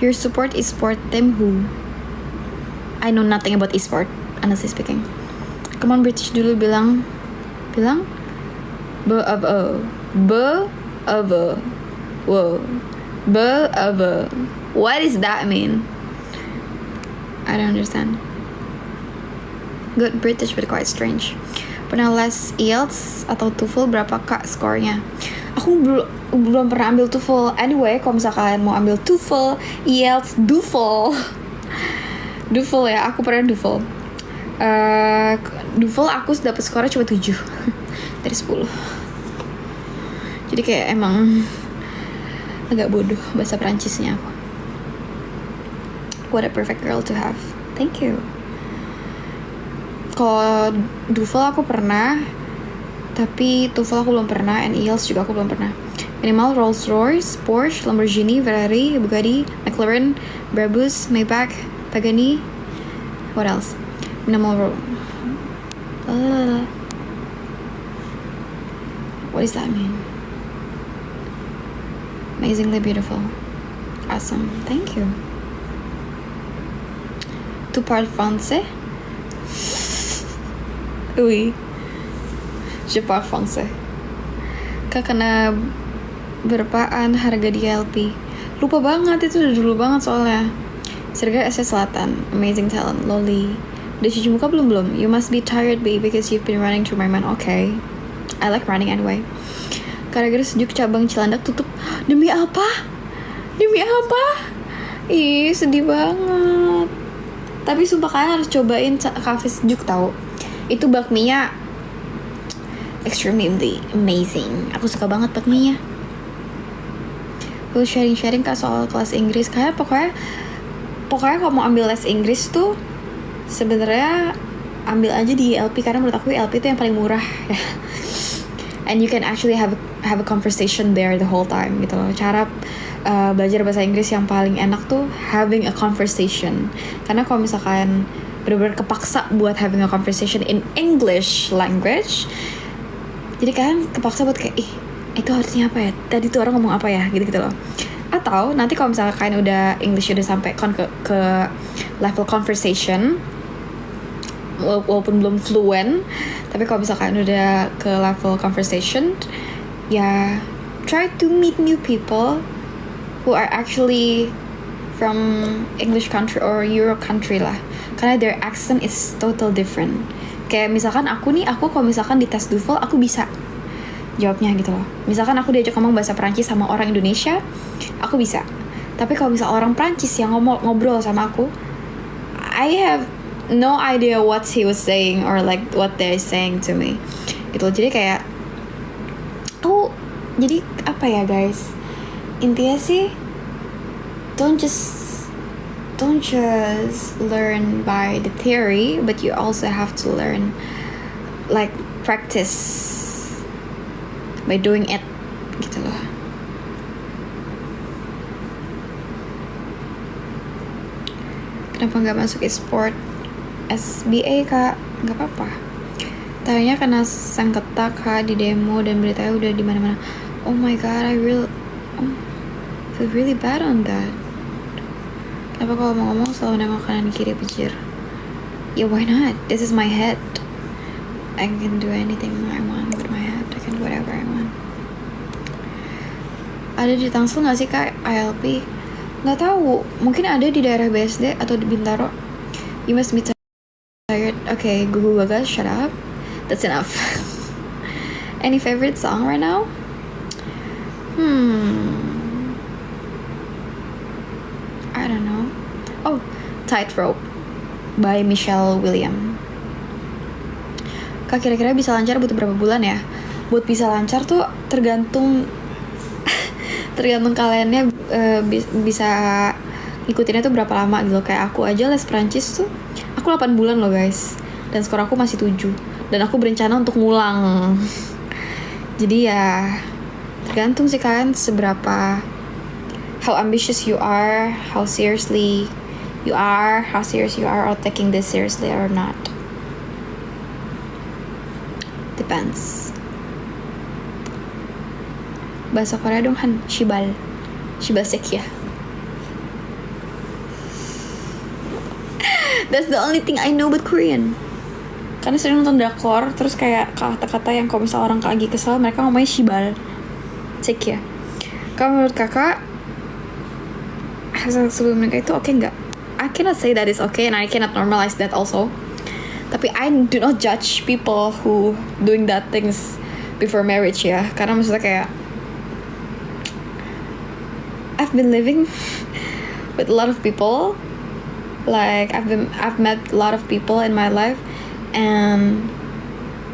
Your support e-sport team who? I know nothing about e-sport, honestly speaking. Come on, British dulu bilang. Whoa. What does that mean? I don't understand. Good British but quite strange. Pernah les IELTS atau TOEFL, berapa kak skornya? Aku belum pernah ambil TOEFL. Anyway, kalau misalkan kalian mau ambil TOEFL, IELTS, DOEFL ya, aku pernah DOEFL. DOEFL aku dapat skornya cuma 7 dari 10. Jadi kayak emang agak bodoh bahasa Perancisnya aku. What a perfect girl to have. Thank you. Kalau DOEFL aku pernah, tapi TOEFL aku belum pernah, and IELTS juga aku belum pernah. Minimal Rolls-Royce, Porsche, Lamborghini, Ferrari, Bugatti, McLaren, Brabus, Maybach, Pagani. What else? Minimal what does that mean? Amazingly beautiful. Awesome. Thank you. Tu parles français? Oui. Je parle français. Kak, kena berapaan harga di LP? Lupa banget, itu udah dulu banget soalnya. Serga SS Selatan. Amazing talent. Loli. Udah cuci muka belum? You must be tired, baby, because you've been running through my mind. Okay. I like running anyway. Gara-gara sejuk cabang Cilandak tutup. Demi apa? Ih, sedih banget. Tapi sumpah kalian harus cobain cafe sejuk tau. Itu bakminya extremely amazing. Aku suka banget bakminya. Gue sharing kak soal kelas Inggris. Kayak pokoknya kalau mau ambil les Inggris tuh sebenarnya ambil aja di LP, karena menurut aku LP itu yang paling murah ya. And you can actually have a conversation there the whole time gitu loh. Cara belajar bahasa Inggris yang paling enak tuh having a conversation. Karena kalau misalkan benar-benar kepaksa buat having a conversation in English language, jadi kalian kepaksa buat kayak itu artinya apa ya? Tadi tuh orang ngomong apa ya? Gitu loh. Atau nanti kalau misalnya kalian udah English udah sampai ke level conversation, walaupun belum fluent, tapi kalau misalkan udah ke level conversation, ya try to meet new people who are actually from English country or Euro country lah, karena their accent is total different. Kayak misalkan aku kalau misalkan di tes TOEFL aku bisa jawabnya gitu loh. Misalkan aku diajak ngomong bahasa Perancis sama orang Indonesia, aku bisa. Tapi kalau misal orang Perancis yang ngobrol sama aku, I have no idea what he was saying or like what they're saying to me. Gitu. Jadi kayak jadi apa ya guys? Intinya sih don't just learn by the theory, but you also have to learn like practice by doing it gitu loh. Kenapa nggak masuk e-sport? SBA kak, nggak apa-apa. Tanya karena sengketa kak di demo dan beritanya udah di mana-mana. Oh my god, I feel really bad on that. Kenapa kalau mau ngomong selalu nengok kanan kiri pejir? Ya why not? This is my head. I can do anything I want with my head. I can do whatever I want. Ada di Tangsel nggak sih kak ILP? Nggak tahu. Mungkin ada di daerah BSD atau di Bintaro. You must be tired. Okay, Google Gaga, shut up. That's enough. Any favorite song right now? I don't know. Oh, Tightrope by Michelle Williams. Kak, kira-kira bisa lancar butuh berapa bulan ya? Buat bisa lancar tuh tergantung kaliannya bisa ngikutinnya tuh berapa lama gitu. Kayak aku aja les Prancis tuh aku 8 bulan loh guys, dan skor aku masih 7, dan aku berencana untuk ngulang. Jadi ya tergantung sih kalian seberapa, how ambitious you are, how serious you are or taking this seriously or not. Depends. Bahasa Korea dong Han, Shibal Sekya. That's the only thing I know about Korean. Karena sering nonton drakor, terus kayak kata-kata yang kalau misalnya orang lagi kesel, mereka ngomongnya Shibal Sekya. Kalau menurut kakak, sebelum menikah itu oke nggak? I cannot say that is okay, and I cannot normalize that also. Tapi I do not judge people who doing that things before marriage ya. Karena maksudnya kayak I've been living with a lot of people, like I've met a lot of people in my life, and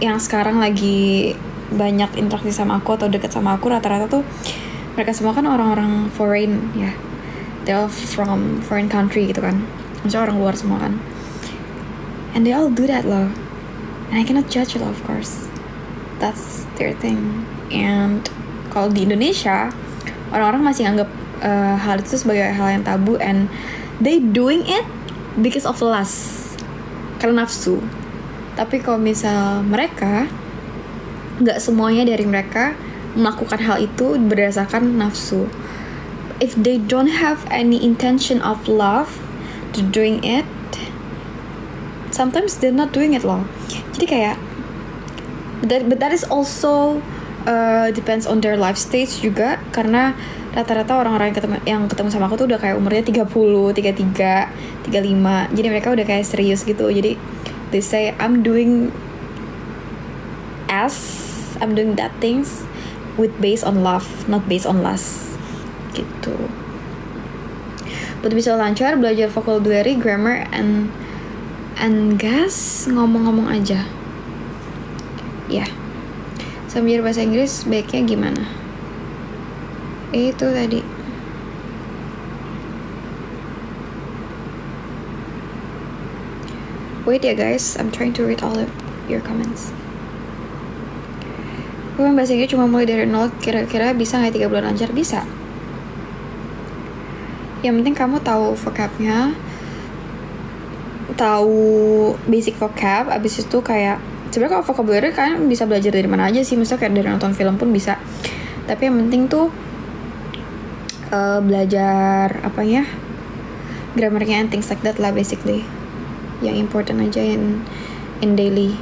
yang sekarang lagi banyak interaksi sama aku atau dekat sama aku rata-rata tuh mereka semua kan orang-orang foreign ya, they're all from foreign country gitu kan, maksudnya orang luar semua kan, and they all do that loh, and I cannot judge it of course, that's their thing. And kalau di Indonesia orang-orang masih anggap hal itu sebagai hal yang tabu, and they doing it because of lust, karena nafsu. Tapi kalau misal mereka, nggak semuanya dari mereka melakukan hal itu berdasarkan nafsu. If they don't have any intention of love to doing it, sometimes they're not doing it loh. Jadi kayak but that is also depends on their life stage juga, karena rata-rata orang-orang yang ketemu sama aku tuh udah kayak umurnya 30, 33, 35. Jadi mereka udah kayak serius gitu. Jadi they say I'm doing that things with based on love, not based on lust. Gitu. Buat bisa lancar belajar vocabulary, grammar, and gas, ngomong-ngomong aja. Ya. Sama belajar bahasa Inggris baiknya gimana? Itu tadi. Wait ya guys, I'm trying to read all of your comments. Gue bahasa Inggris cuma mulai dari 0, kira-kira bisa nggak 3 bulan lancar? Bisa. Yang penting kamu tahu vocabnya, tahu basic vocab, abis itu kayak sebenarnya kalau vocabulary kalian bisa belajar dari mana aja sih, misalnya kayak dari nonton film pun bisa. Tapi yang penting tuh belajar apa ya, grammarnya and things like that lah basically, yang important aja in daily.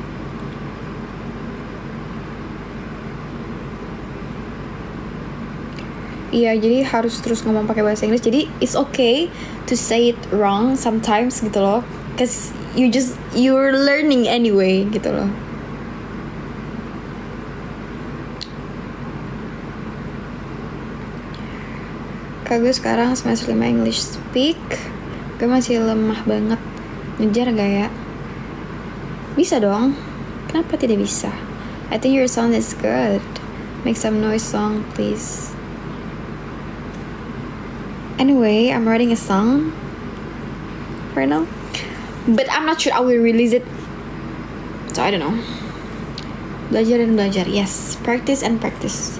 Iya, jadi harus terus ngomong pakai bahasa Inggris. Jadi it's okay to say it wrong sometimes gitu loh, cause you're learning anyway gitu loh. Kak, gue sekarang semester 5 English speak. Gue masih lemah banget. Ngejar gak ya? Bisa dong. Kenapa tidak bisa? I think your sound is good. Make some noise song please. Anyway, I'm writing a song right now, but I'm not sure I will release it, so I don't know. Belajar dan belajar, yes, practice and practice.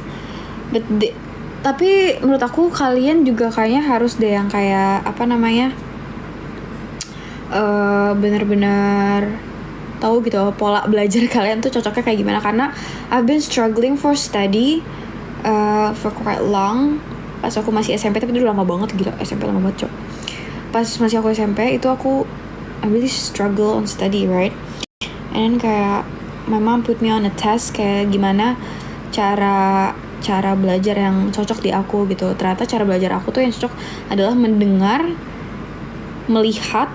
Tapi menurut aku kalian juga kayaknya harus deh yang kayak apa namanya, benar-benar tahu gitu pola belajar kalian tuh cocoknya kayak gimana. Karena I've been struggling for study for quite long. Pas aku masih SMP, tapi itu lama banget, gila, SMP lama banget, cok. Pas masih aku SMP itu aku I really struggle on study, right? And then kayak my mom put me on a test kayak gimana cara belajar yang cocok di aku gitu. Ternyata cara belajar aku tuh yang cocok adalah mendengar, melihat,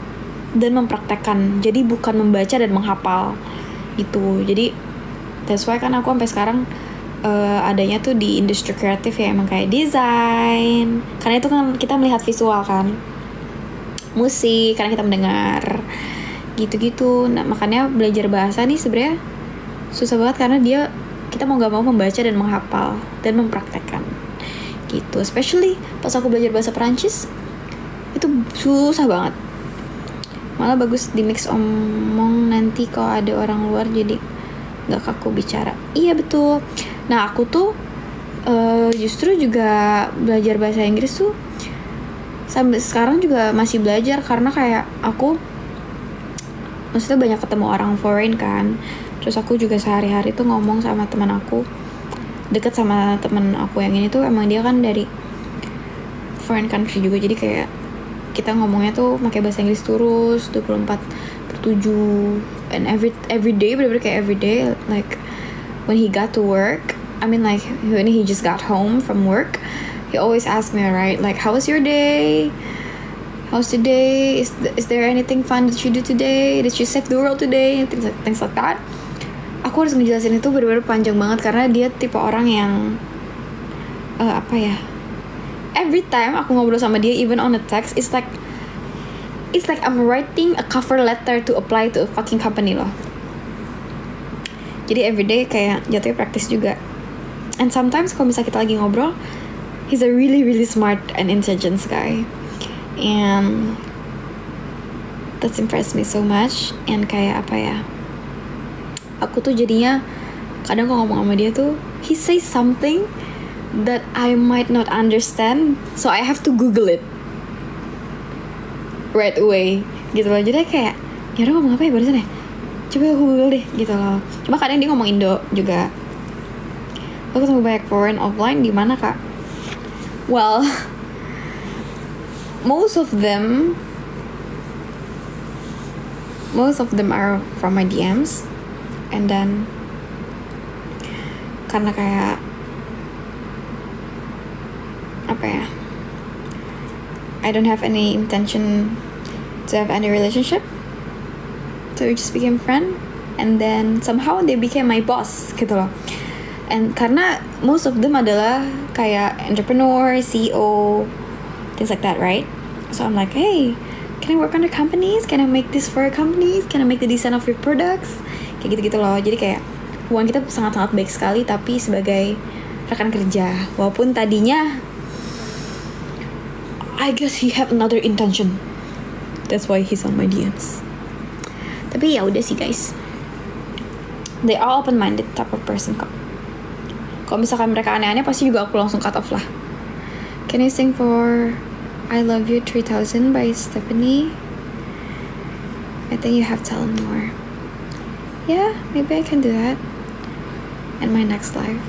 dan mempraktekkan. Jadi bukan membaca dan menghafal gitu. Jadi that's why kan aku sampai sekarang adanya tuh di industri kreatif ya, emang kayak desain, karena itu kan kita melihat visual kan, musik karena kita mendengar gitu-gitu. Nah makanya belajar bahasa nih sebenarnya susah banget karena kita mau gak mau membaca dan menghafal dan mempraktekkan gitu. Especially pas aku belajar bahasa Perancis itu susah banget. Malah bagus di mix omong nanti kalau ada orang luar jadi gak kaku bicara. Iya betul. Nah aku tuh justru juga belajar bahasa Inggris tuh sampai sekarang juga masih belajar, karena kayak aku maksudnya banyak ketemu orang foreign kan. Terus aku juga sehari-hari tuh ngomong sama teman aku, deket sama teman aku yang ini tuh emang dia kan dari foreign country juga. Jadi kayak kita ngomongnya tuh pakai bahasa Inggris terus 24/7 and every day, bener-bener kayak every day. Like when he got to work, I mean like when he just got home from work, he always asks me, right, like how was your day? How's today? Is there anything fun that you do today? Did you save the world today? Things like that. Aku harus ngejelasin itu bener-bener panjang banget karena dia tipe orang yang apa ya? Every time aku ngobrol sama dia, even on a text, it's like I'm writing a cover letter to apply to a fucking company loh. Jadi everyday kayak jatuhnya praktis juga. And sometimes kalau misalnya kita lagi ngobrol, he's a really really smart and intelligent guy, and that's impressed me so much. And kayak apa ya, aku tuh jadinya kadang kalau ngomong sama dia tuh, he says something that I might not understand, so I have to Google it right away gitu loh. Jadi kayak ya udah ngomong apa ya barusan ya, coba aku Google deh gitu loh. Cuma kadang dia ngomong Indo juga. Aku ketemu banyak foreign offline di mana kak? Well, most of them are from my DMs, and then karena kayak apa ya, I don't have any intention to have any relationship, so we just became friend, and then somehow they became my boss gitu loh. And karena most of them adalah kayak entrepreneur, CEO, things like that, right? So I'm like, hey, can I work under companies? Can I make this for companies? Can I make the design of your products? Kayak gitu-gitu loh. Jadi kayak hubungan kita sangat-sangat baik sekali, tapi sebagai rekan kerja. Walaupun tadinya I guess he had another intention. That's why he's on my DMs. Tapi ya udah sih guys. They are open-minded type of person kok. Kalau misalkan mereka aneh-aneh pasti juga aku langsung cut off lah. Can you sing for I Love You 3000 by Stephanie? I think you have talent more. Yeah, maybe I can do that in my next life.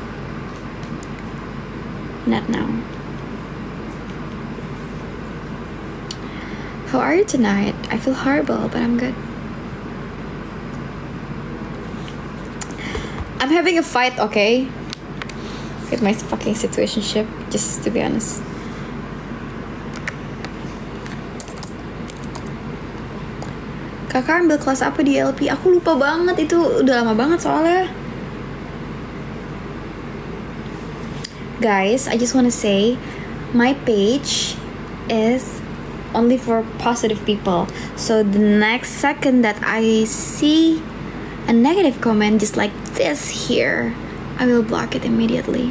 Not now. How are you tonight? I feel horrible, but I'm good. I'm having a fight, okay? With my fucking situationship, just to be honest. Kakak ambil kelas apa di LP? Aku lupa banget, itu udah lama banget soalnya. Guys, I just wanna say, my page is only for positive people. So the next second that I see a negative comment just like this here, I will block it immediately.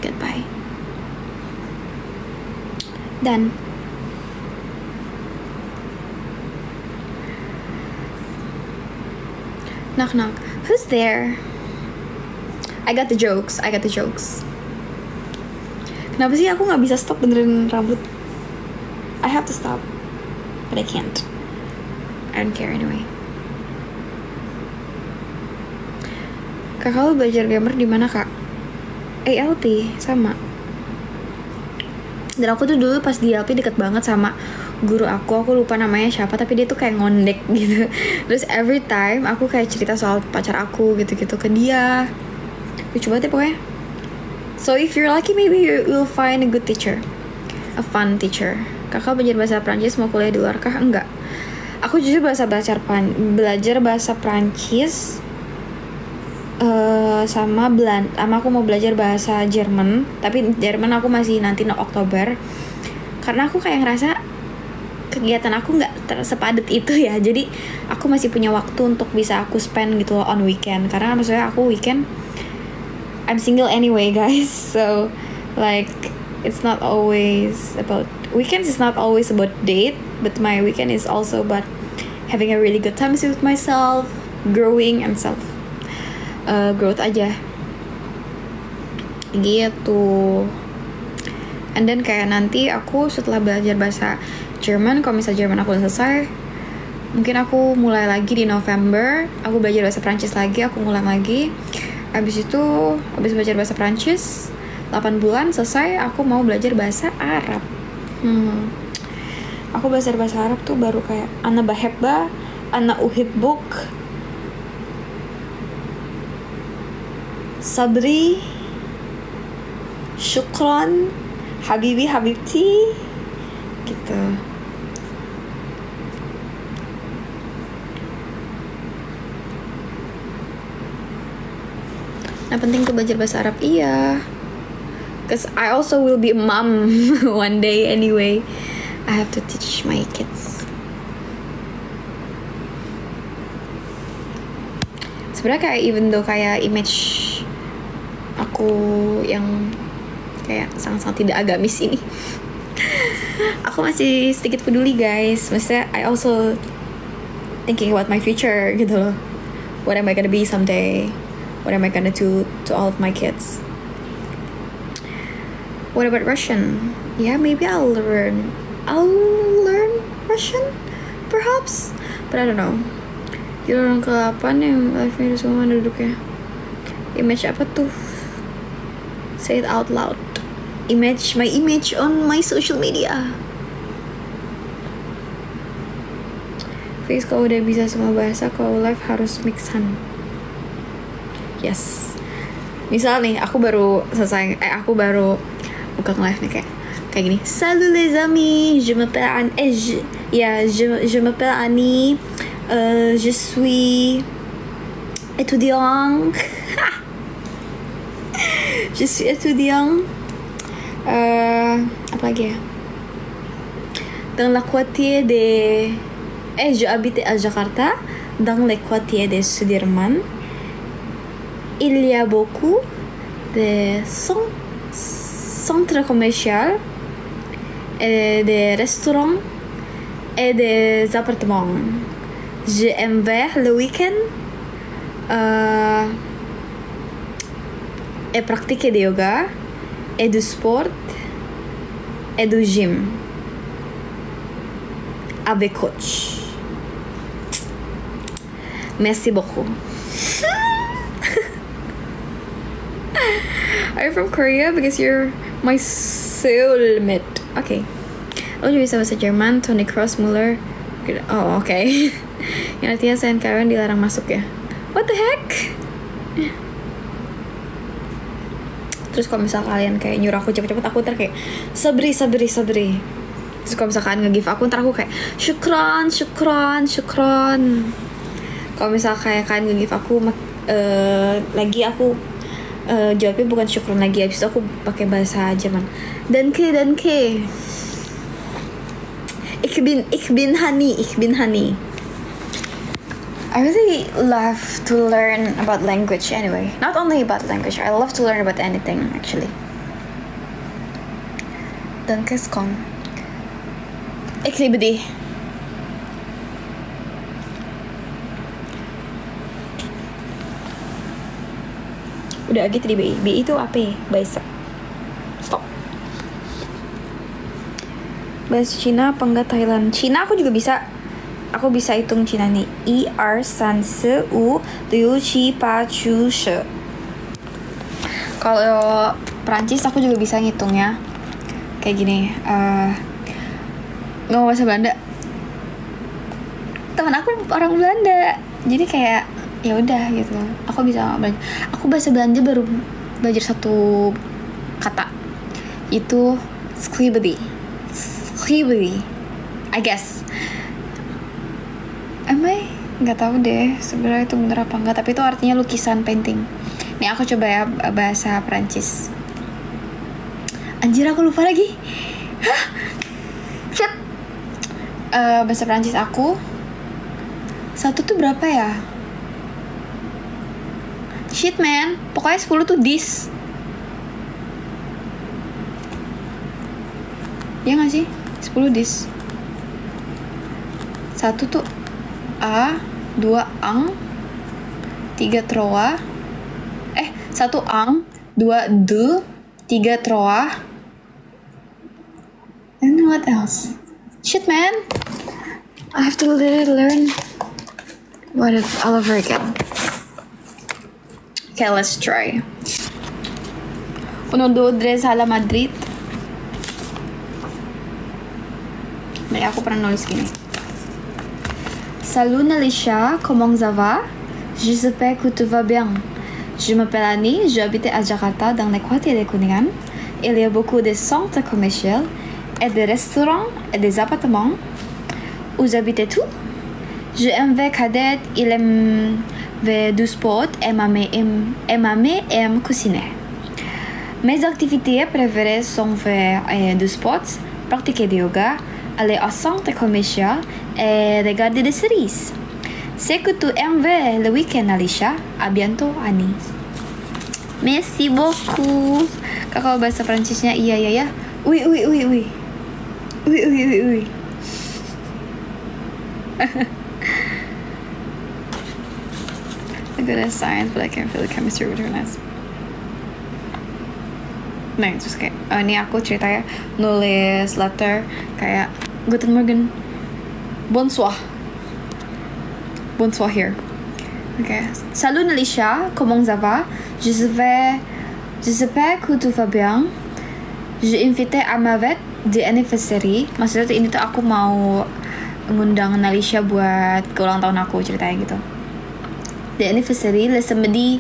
Goodbye. Done. Knock knock. Who's there? I got the jokes. Kenapa sih aku nggak bisa stop benerin rambut? I have to stop, but I can't. I don't care anyway. Kakak lu belajar gamer di mana, Kak? LP sama. Dan aku tuh dulu pas di LP deket banget sama guru aku lupa namanya siapa, tapi dia tuh kayak ngondek gitu. Terus every time aku kayak cerita soal pacar aku gitu-gitu ke dia. Lucu banget ya pokoknya. So if you're lucky, maybe you'll find a good teacher, a fun teacher. Kakak belajar bahasa Prancis mau kuliah di luar kah? Enggak. Aku justru belajar bahasa Prancis sama aku mau belajar bahasa Jerman. Tapi Jerman aku masih nanti Oktober. Karena aku kayak ngerasa kegiatan aku nggak sepadat itu ya. Jadi aku masih punya waktu untuk bisa aku spend gitu on weekend. Karena maksudnya aku weekend I'm single anyway, guys. So like it's not always about weekends is not always about date, but my weekend is also about having a really good time with myself, growing and self growth aja gitu. And then kayak nanti aku setelah belajar bahasa Jerman, kalau misalnya Jerman aku udah selesai, mungkin aku mulai lagi di November. Aku belajar bahasa Prancis lagi, aku ngulang lagi. Abis belajar bahasa Prancis 8 bulan selesai, aku mau belajar bahasa Arab. Aku belajar bahasa Arab tuh baru kayak ana bahebba, ana uhibbuk, sabri, syukran, habibi habibti gitu. Nah, penting tuh belajar bahasa Arab, iya. Cause I also will be a mom one day anyway. I have to teach my kids. Sebenarnya kayak even though kayak image aku yang kayak sangat-sangat tidak agamis ini, aku masih sedikit peduli, guys. Maksudnya I also thinking about my future gitu loh. What am I gonna be someday? What am I gonna do to all of my kids? What about Russian? Yeah, maybe I'll learn Russian, perhaps. But I don't know. Gila, orang ke-8 yang live-nya udah semua duduknya. Image apa tuh? Say it out loud. My image on my social media. Fix kalau udah bisa semua bahasa, kalau live harus mixan. Yes. Misal nih, aku baru buka live nih kayak gini. Salut les amis, je m'appelle Annie. Je suis étudiant. Je suis étudiant. Apa lagi ya? Dans le quartier de je habite à Jakarta, dans le quartier de Sudirman. Il y a beaucoup de centres commerciaux et des restaurants et des appartements. J'aime le week-end et pratiquer du yoga et du sport et du gym avec coach. Merci beaucoup. Are you from Korea? Because you're my soulmate. Oke. Lo juga bisa bahasa Jerman. Toni Kroos Müller. Oh oke. Yang artinya Saint Karen dilarang masuk ya. What the heck? Terus kalau misal kalian kayak nyuruh aku cepet-cepet, aku ntar kayak sabri. Terus kalau misalkan nge-give aku, ntar aku kayak syukron. Kalau misal kayak kalian nge-give aku lagi aku jawabnya bukan syukron lagi, habis itu aku pakai bahasa Jerman. Danke. Ich bin Hani. I really love to learn about language anyway. Not only about language, I love to learn about anything actually. Danke skon. Ik liebe dich. Udah gitu di BI. BI itu apa ya? Bahasa. Stop. Bahasa Cina apa enggak Thailand? Cina aku juga bisa. Aku bisa hitung Cina nih. 1, 2, 3, 4, 5, 6, 7, 8. Kalau Perancis aku juga bisa ngitungnya. Kayak gini. Ngomong bahasa Belanda. Teman aku orang Belanda. Jadi kayak ya udah gitu. Aku bisa Belanda. Aku bahasa Belanda baru belajar satu kata. Itu skribedi. I guess. Nggak tahu deh sebenarnya itu bener apa enggak, tapi itu artinya lukisan, painting. Nih aku coba ya bahasa Perancis. Anjir aku lupa lagi. Hah? Shit. Bahasa Perancis aku 1 tuh berapa ya? Shit man, pokoknya 10 tuh dis. Ya nggak sih? 10 dis. 1 tuh A, 2 ang, 3 troa. 1 ang, 2 de, 3 troa. And what else? Shit man, I have to learn what it all over again. Okay, let's try. 1, 2, 3 a la Madrid. Nih aku pernah nulis gini. Salut Nalisha, comment ça va? J'espère que tout va bien. Je m'appelle Annie, j'habite à Jakarta dans le quartier de Kuningan. Il y a beaucoup de centres commerciaux et des restaurants et des appartements. Où j'habite-tu? Je aime cadet, il aime du sport et ma mère aime cuisiner. Mes activités préférées sont faire du sport, pratiquer du yoga, aller au centre commercial et regarder des séries. C'est que tu aimes le week-end, Alicia. À bientôt, Annie. Merci beaucoup. Kakak bahasa Prancisnya iya. Oui. I good at science, but I can't feel the chemistry with her nice. Nah, terus kayak ini aku cerita ya, nulis letter kayak Guten Morgen, bonsoir here. Okay. Salut Nalisha, comment ça va? J'espère que tout va bien. J'ai invité à ma fête d'anniversaire. Maksudnya tuh ini tuh aku mau ngundang Nalisha buat ke ulang tahun aku, ceritanya gitu. D'anniversaire le samedi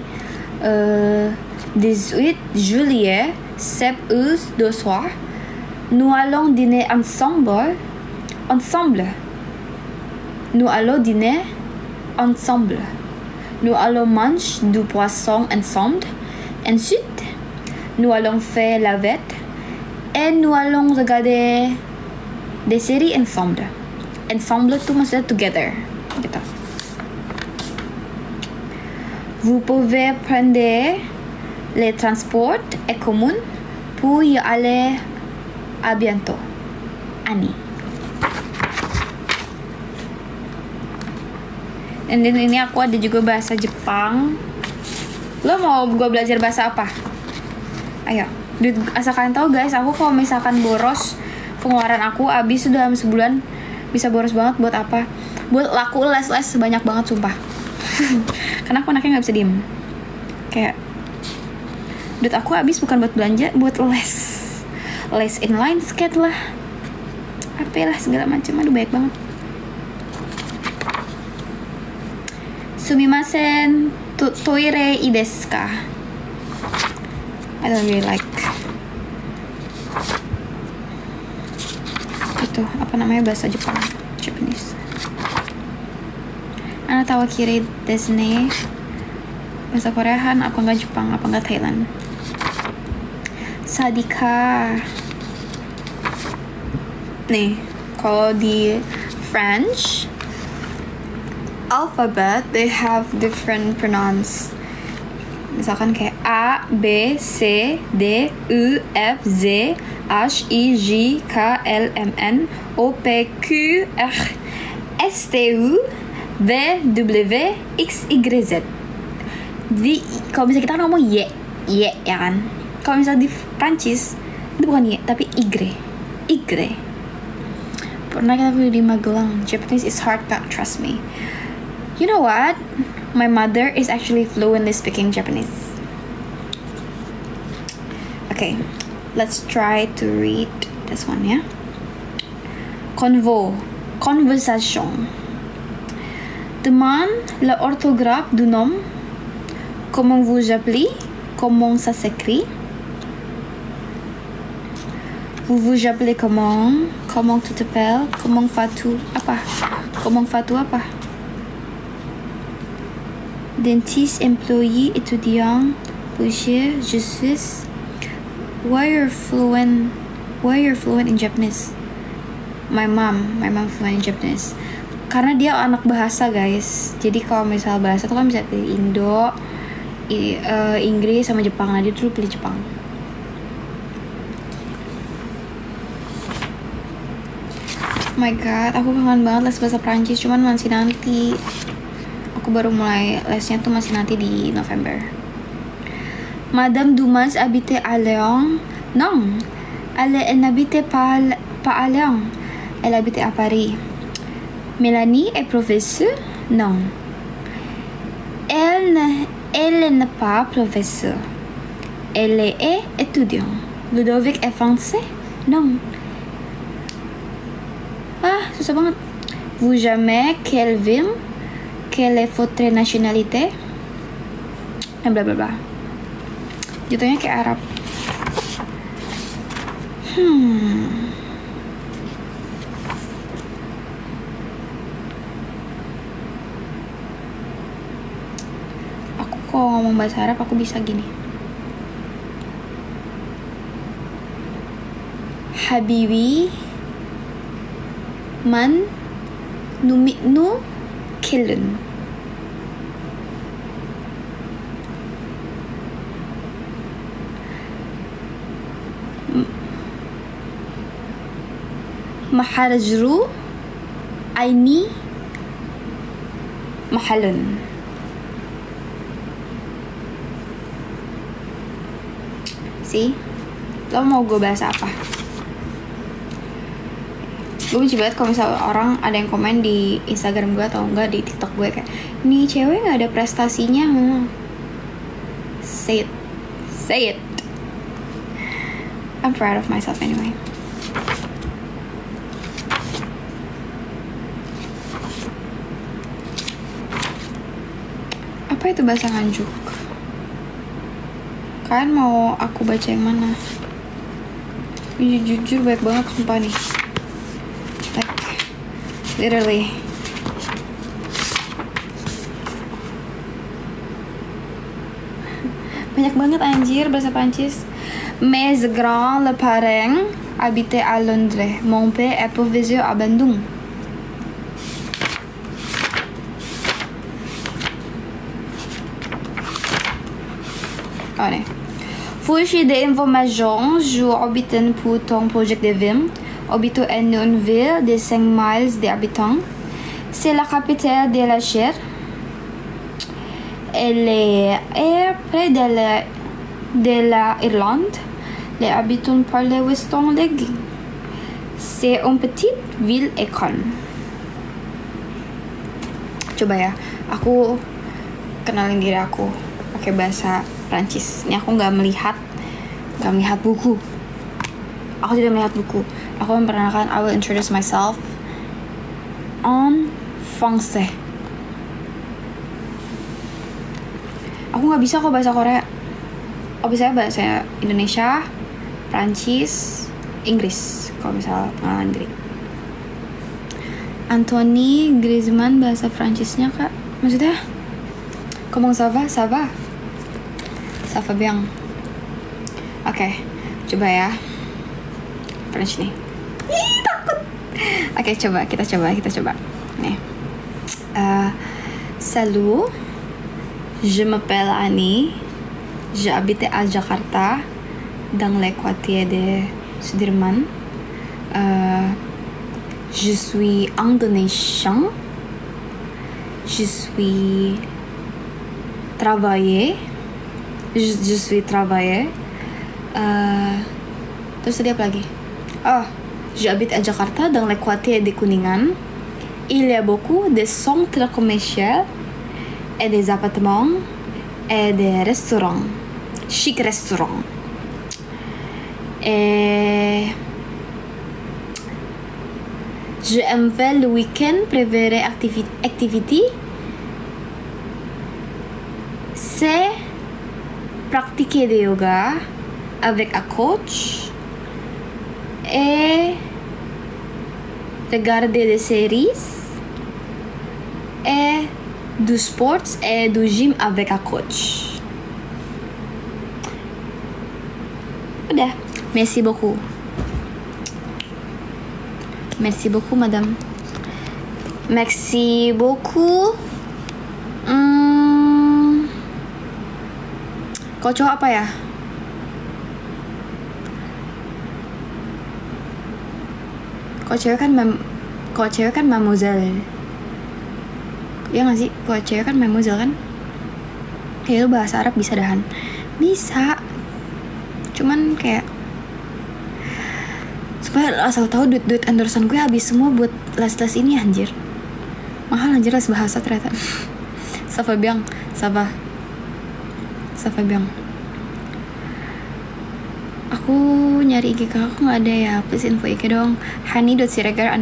18 juillet, 7 heures de soir. Nous allons dîner ensemble. Nous allons dîner ensemble. Nous allons manger du poisson ensemble. Ensuite, nous allons faire la fête et nous allons regarder des séries ensemble. Ensemble itu maksudnya together gitu. Vous pouvez prendre les transports en commun pour y aller. À bientôt, Annie. And then ini aku ada juga bahasa Jepang. Lo mau gue belajar bahasa apa? Ayo, asal kalian tahu guys, aku kalau misalkan boros pengeluaran aku abis sudah dalam sebulan bisa boros banget buat apa? Buat laku les banyak banget sumpah. Karena aku anaknya nggak bisa diem. Kayak duit aku habis bukan buat belanja, buat les inline skate lah, apalah segala macam. Aduh banyak banget. Sumimasen, toire ii desu ka? I don't really like itu apa namanya bahasa Jepang, Japanese. Anata wa kirei desu ne. Bahasa Koreaan apa enggak Jepang, apa enggak Thailand? Sadika. Nih, kalau di French alphabet they have different pronouns. Misalkan kayak A, B, C, D, U, F, Z, H, I, J, K, L, M, N, O, P, Q, R, S, T, U, V, W, X, Y, Z. Jadi kalau misalnya kita ngomong Y ya kan. Kalau misalnya di Prancis itu bukan Y tapi Y. Pernah kita pergi di Magelang. Japanese is hard, but trust me. You know what? My mother is actually fluently speaking Japanese. Okay, let's try to read this one, yeah? Conversation. Demande l'orthographe du nom. Comment vous appelez? Comment ça s'écrit? Vous vous appelez comment? Comment tu t'appelles? Comment vas-tu? Apa? Comment vas-tu apa? Dentiste, employé, étudiant, boucher, je suis. Why you're fluent in Japanese? My mom fluent in Japanese. Karena dia anak bahasa, guys. Jadi kalau misal bahasa tuh kan bisa pilih Indo, Inggris sama Jepang. Nah, dia dulu pilih Jepang. Oh my god, aku kangen banget les bahasa Prancis, cuman masih nanti. Aku baru mulai lesnya tuh masih nanti di November. Madame Dumas habite à Lyon? Non, elle n'habite pas à Lyon. Elle habite à Paris. Mélanie est professeure? Non. Elle n'est pas professeure. Elle est étudiante. Ludovic est français? Non. Ah, susah banget. Vous jamais quelle ville? Quelle est votre nationalité? Dan bla bla bla. Jatuhnya kayak Arab. Aku kalau ngomong bahasa Arab aku bisa gini. Habibi man numitnu killen. Maharajru aini mahalun. See? Lo mau gue bahas apa? Gue benci banget kalau misalnya orang ada yang komen di Instagram gue atau enggak di TikTok gue kayak, nih cewek gak ada prestasinya. Say it. I'm proud of myself anyway. Apa itu bahasa Nganjuk? Kalian mau aku baca yang mana? Jujur baik banget sumpah nih. Like literally. Banyak banget anjir bahasa Prancis. Mes grands-parents habitaient à Londres. Mon père est professeur à Bandung. Oh nih. Fouille des informations sur habitants pour ton projet de ville. Obito est une ville de 5 miles d'habitants. C'est la capitale de la Chine. Elle est près de la Irlande. Les habitants parlent Western League. C'est une petite ville école. Coba ya, aku kenalin diri aku pakai bahasa Prancis. Ini aku nggak melihat buku. Aku tidak melihat buku. Aku memperkenalkan, I will introduce myself en français. Aku nggak bisa kok bahasa Korea. Aku bisa bahasa Indonesia, Prancis, Inggris. Kalau misal pengalaman diri. Anthony Griezmann bahasa Prancisnya kak. Maksudnya? Comment ça va? Ça va? Ça va bien. Oke, coba ya. French nih. Ih, takut. Oke, kita coba. Nih. Salut. Je m'appelle Annie. J'habite à Jakarta, dans le quartier de Sudirman. Je suis indonésien. Je suis travaillé. Terus tadi apa lagi? J'habite à Jakarta, dans le quartier de Kuningan. Il y a beaucoup de centres commerciaux et des appartements et des restaurants, chic restaurants. Et je aime le week-end préféré activité. C'est pratiquer du yoga avec un coach et regarder des séries et du sport et du gym avec un coach. Udah, merci beaucoup. Merci beaucoup, madame. Merci beaucoup. Kalau cowok apa ya? Kalau cewek kan mademoiselle. Iya gak sih? Kalau cewek kan mademoiselle kan? Ya lu bahasa Arab bisa dahan. Bisa. Cuman kayak supaya asal tahu duit endorsean gue habis semua buat les ini anjir. Mahal anjir les bahasa ternyata. Ça va bien. Aku nyari IG kakak nggak ada ya, please info IG dong. Hani.siregar_.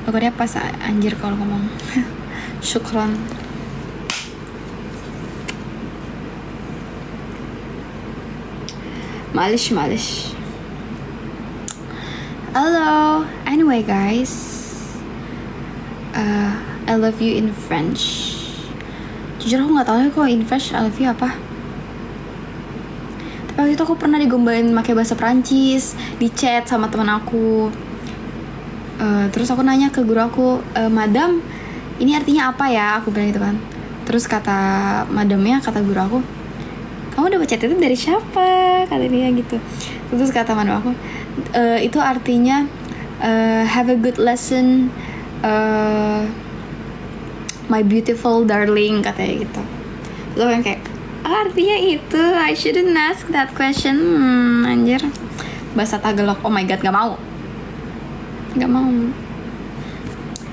Pokoknya pas anjir kalau ngomong. Syukron. Malish. Hello. Anyway guys, I love you in French. Jujur aku nggak tahu kok in French I love you apa. Tapi waktu itu aku pernah digombalin pakai bahasa Prancis di chat sama teman aku. Terus aku nanya ke guru aku, madam, ini artinya apa ya? Aku bilang gitu kan. Terus kata guru aku, kamu dapat chat itu dari siapa? Kata dia gitu. Terus kata madam aku, itu artinya have a good lesson, my beautiful darling, katanya gitu. Terus aku yang kayak, artinya itu, I shouldn't ask that question. Anjir, bahasa Tagalog. Oh my god, gak mau.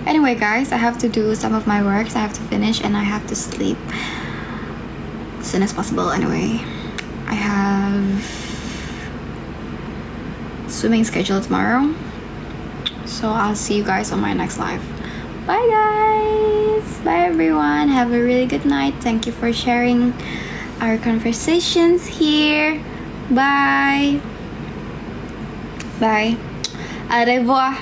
Anyway guys, I have to do some of my works. I have to finish and I have to sleep as soon as possible. Anyway, I have swimming schedule tomorrow, so I'll see you guys on my next live. Bye guys, bye everyone, have a really good night. Thank you for sharing our conversations here. Bye. Au revoir.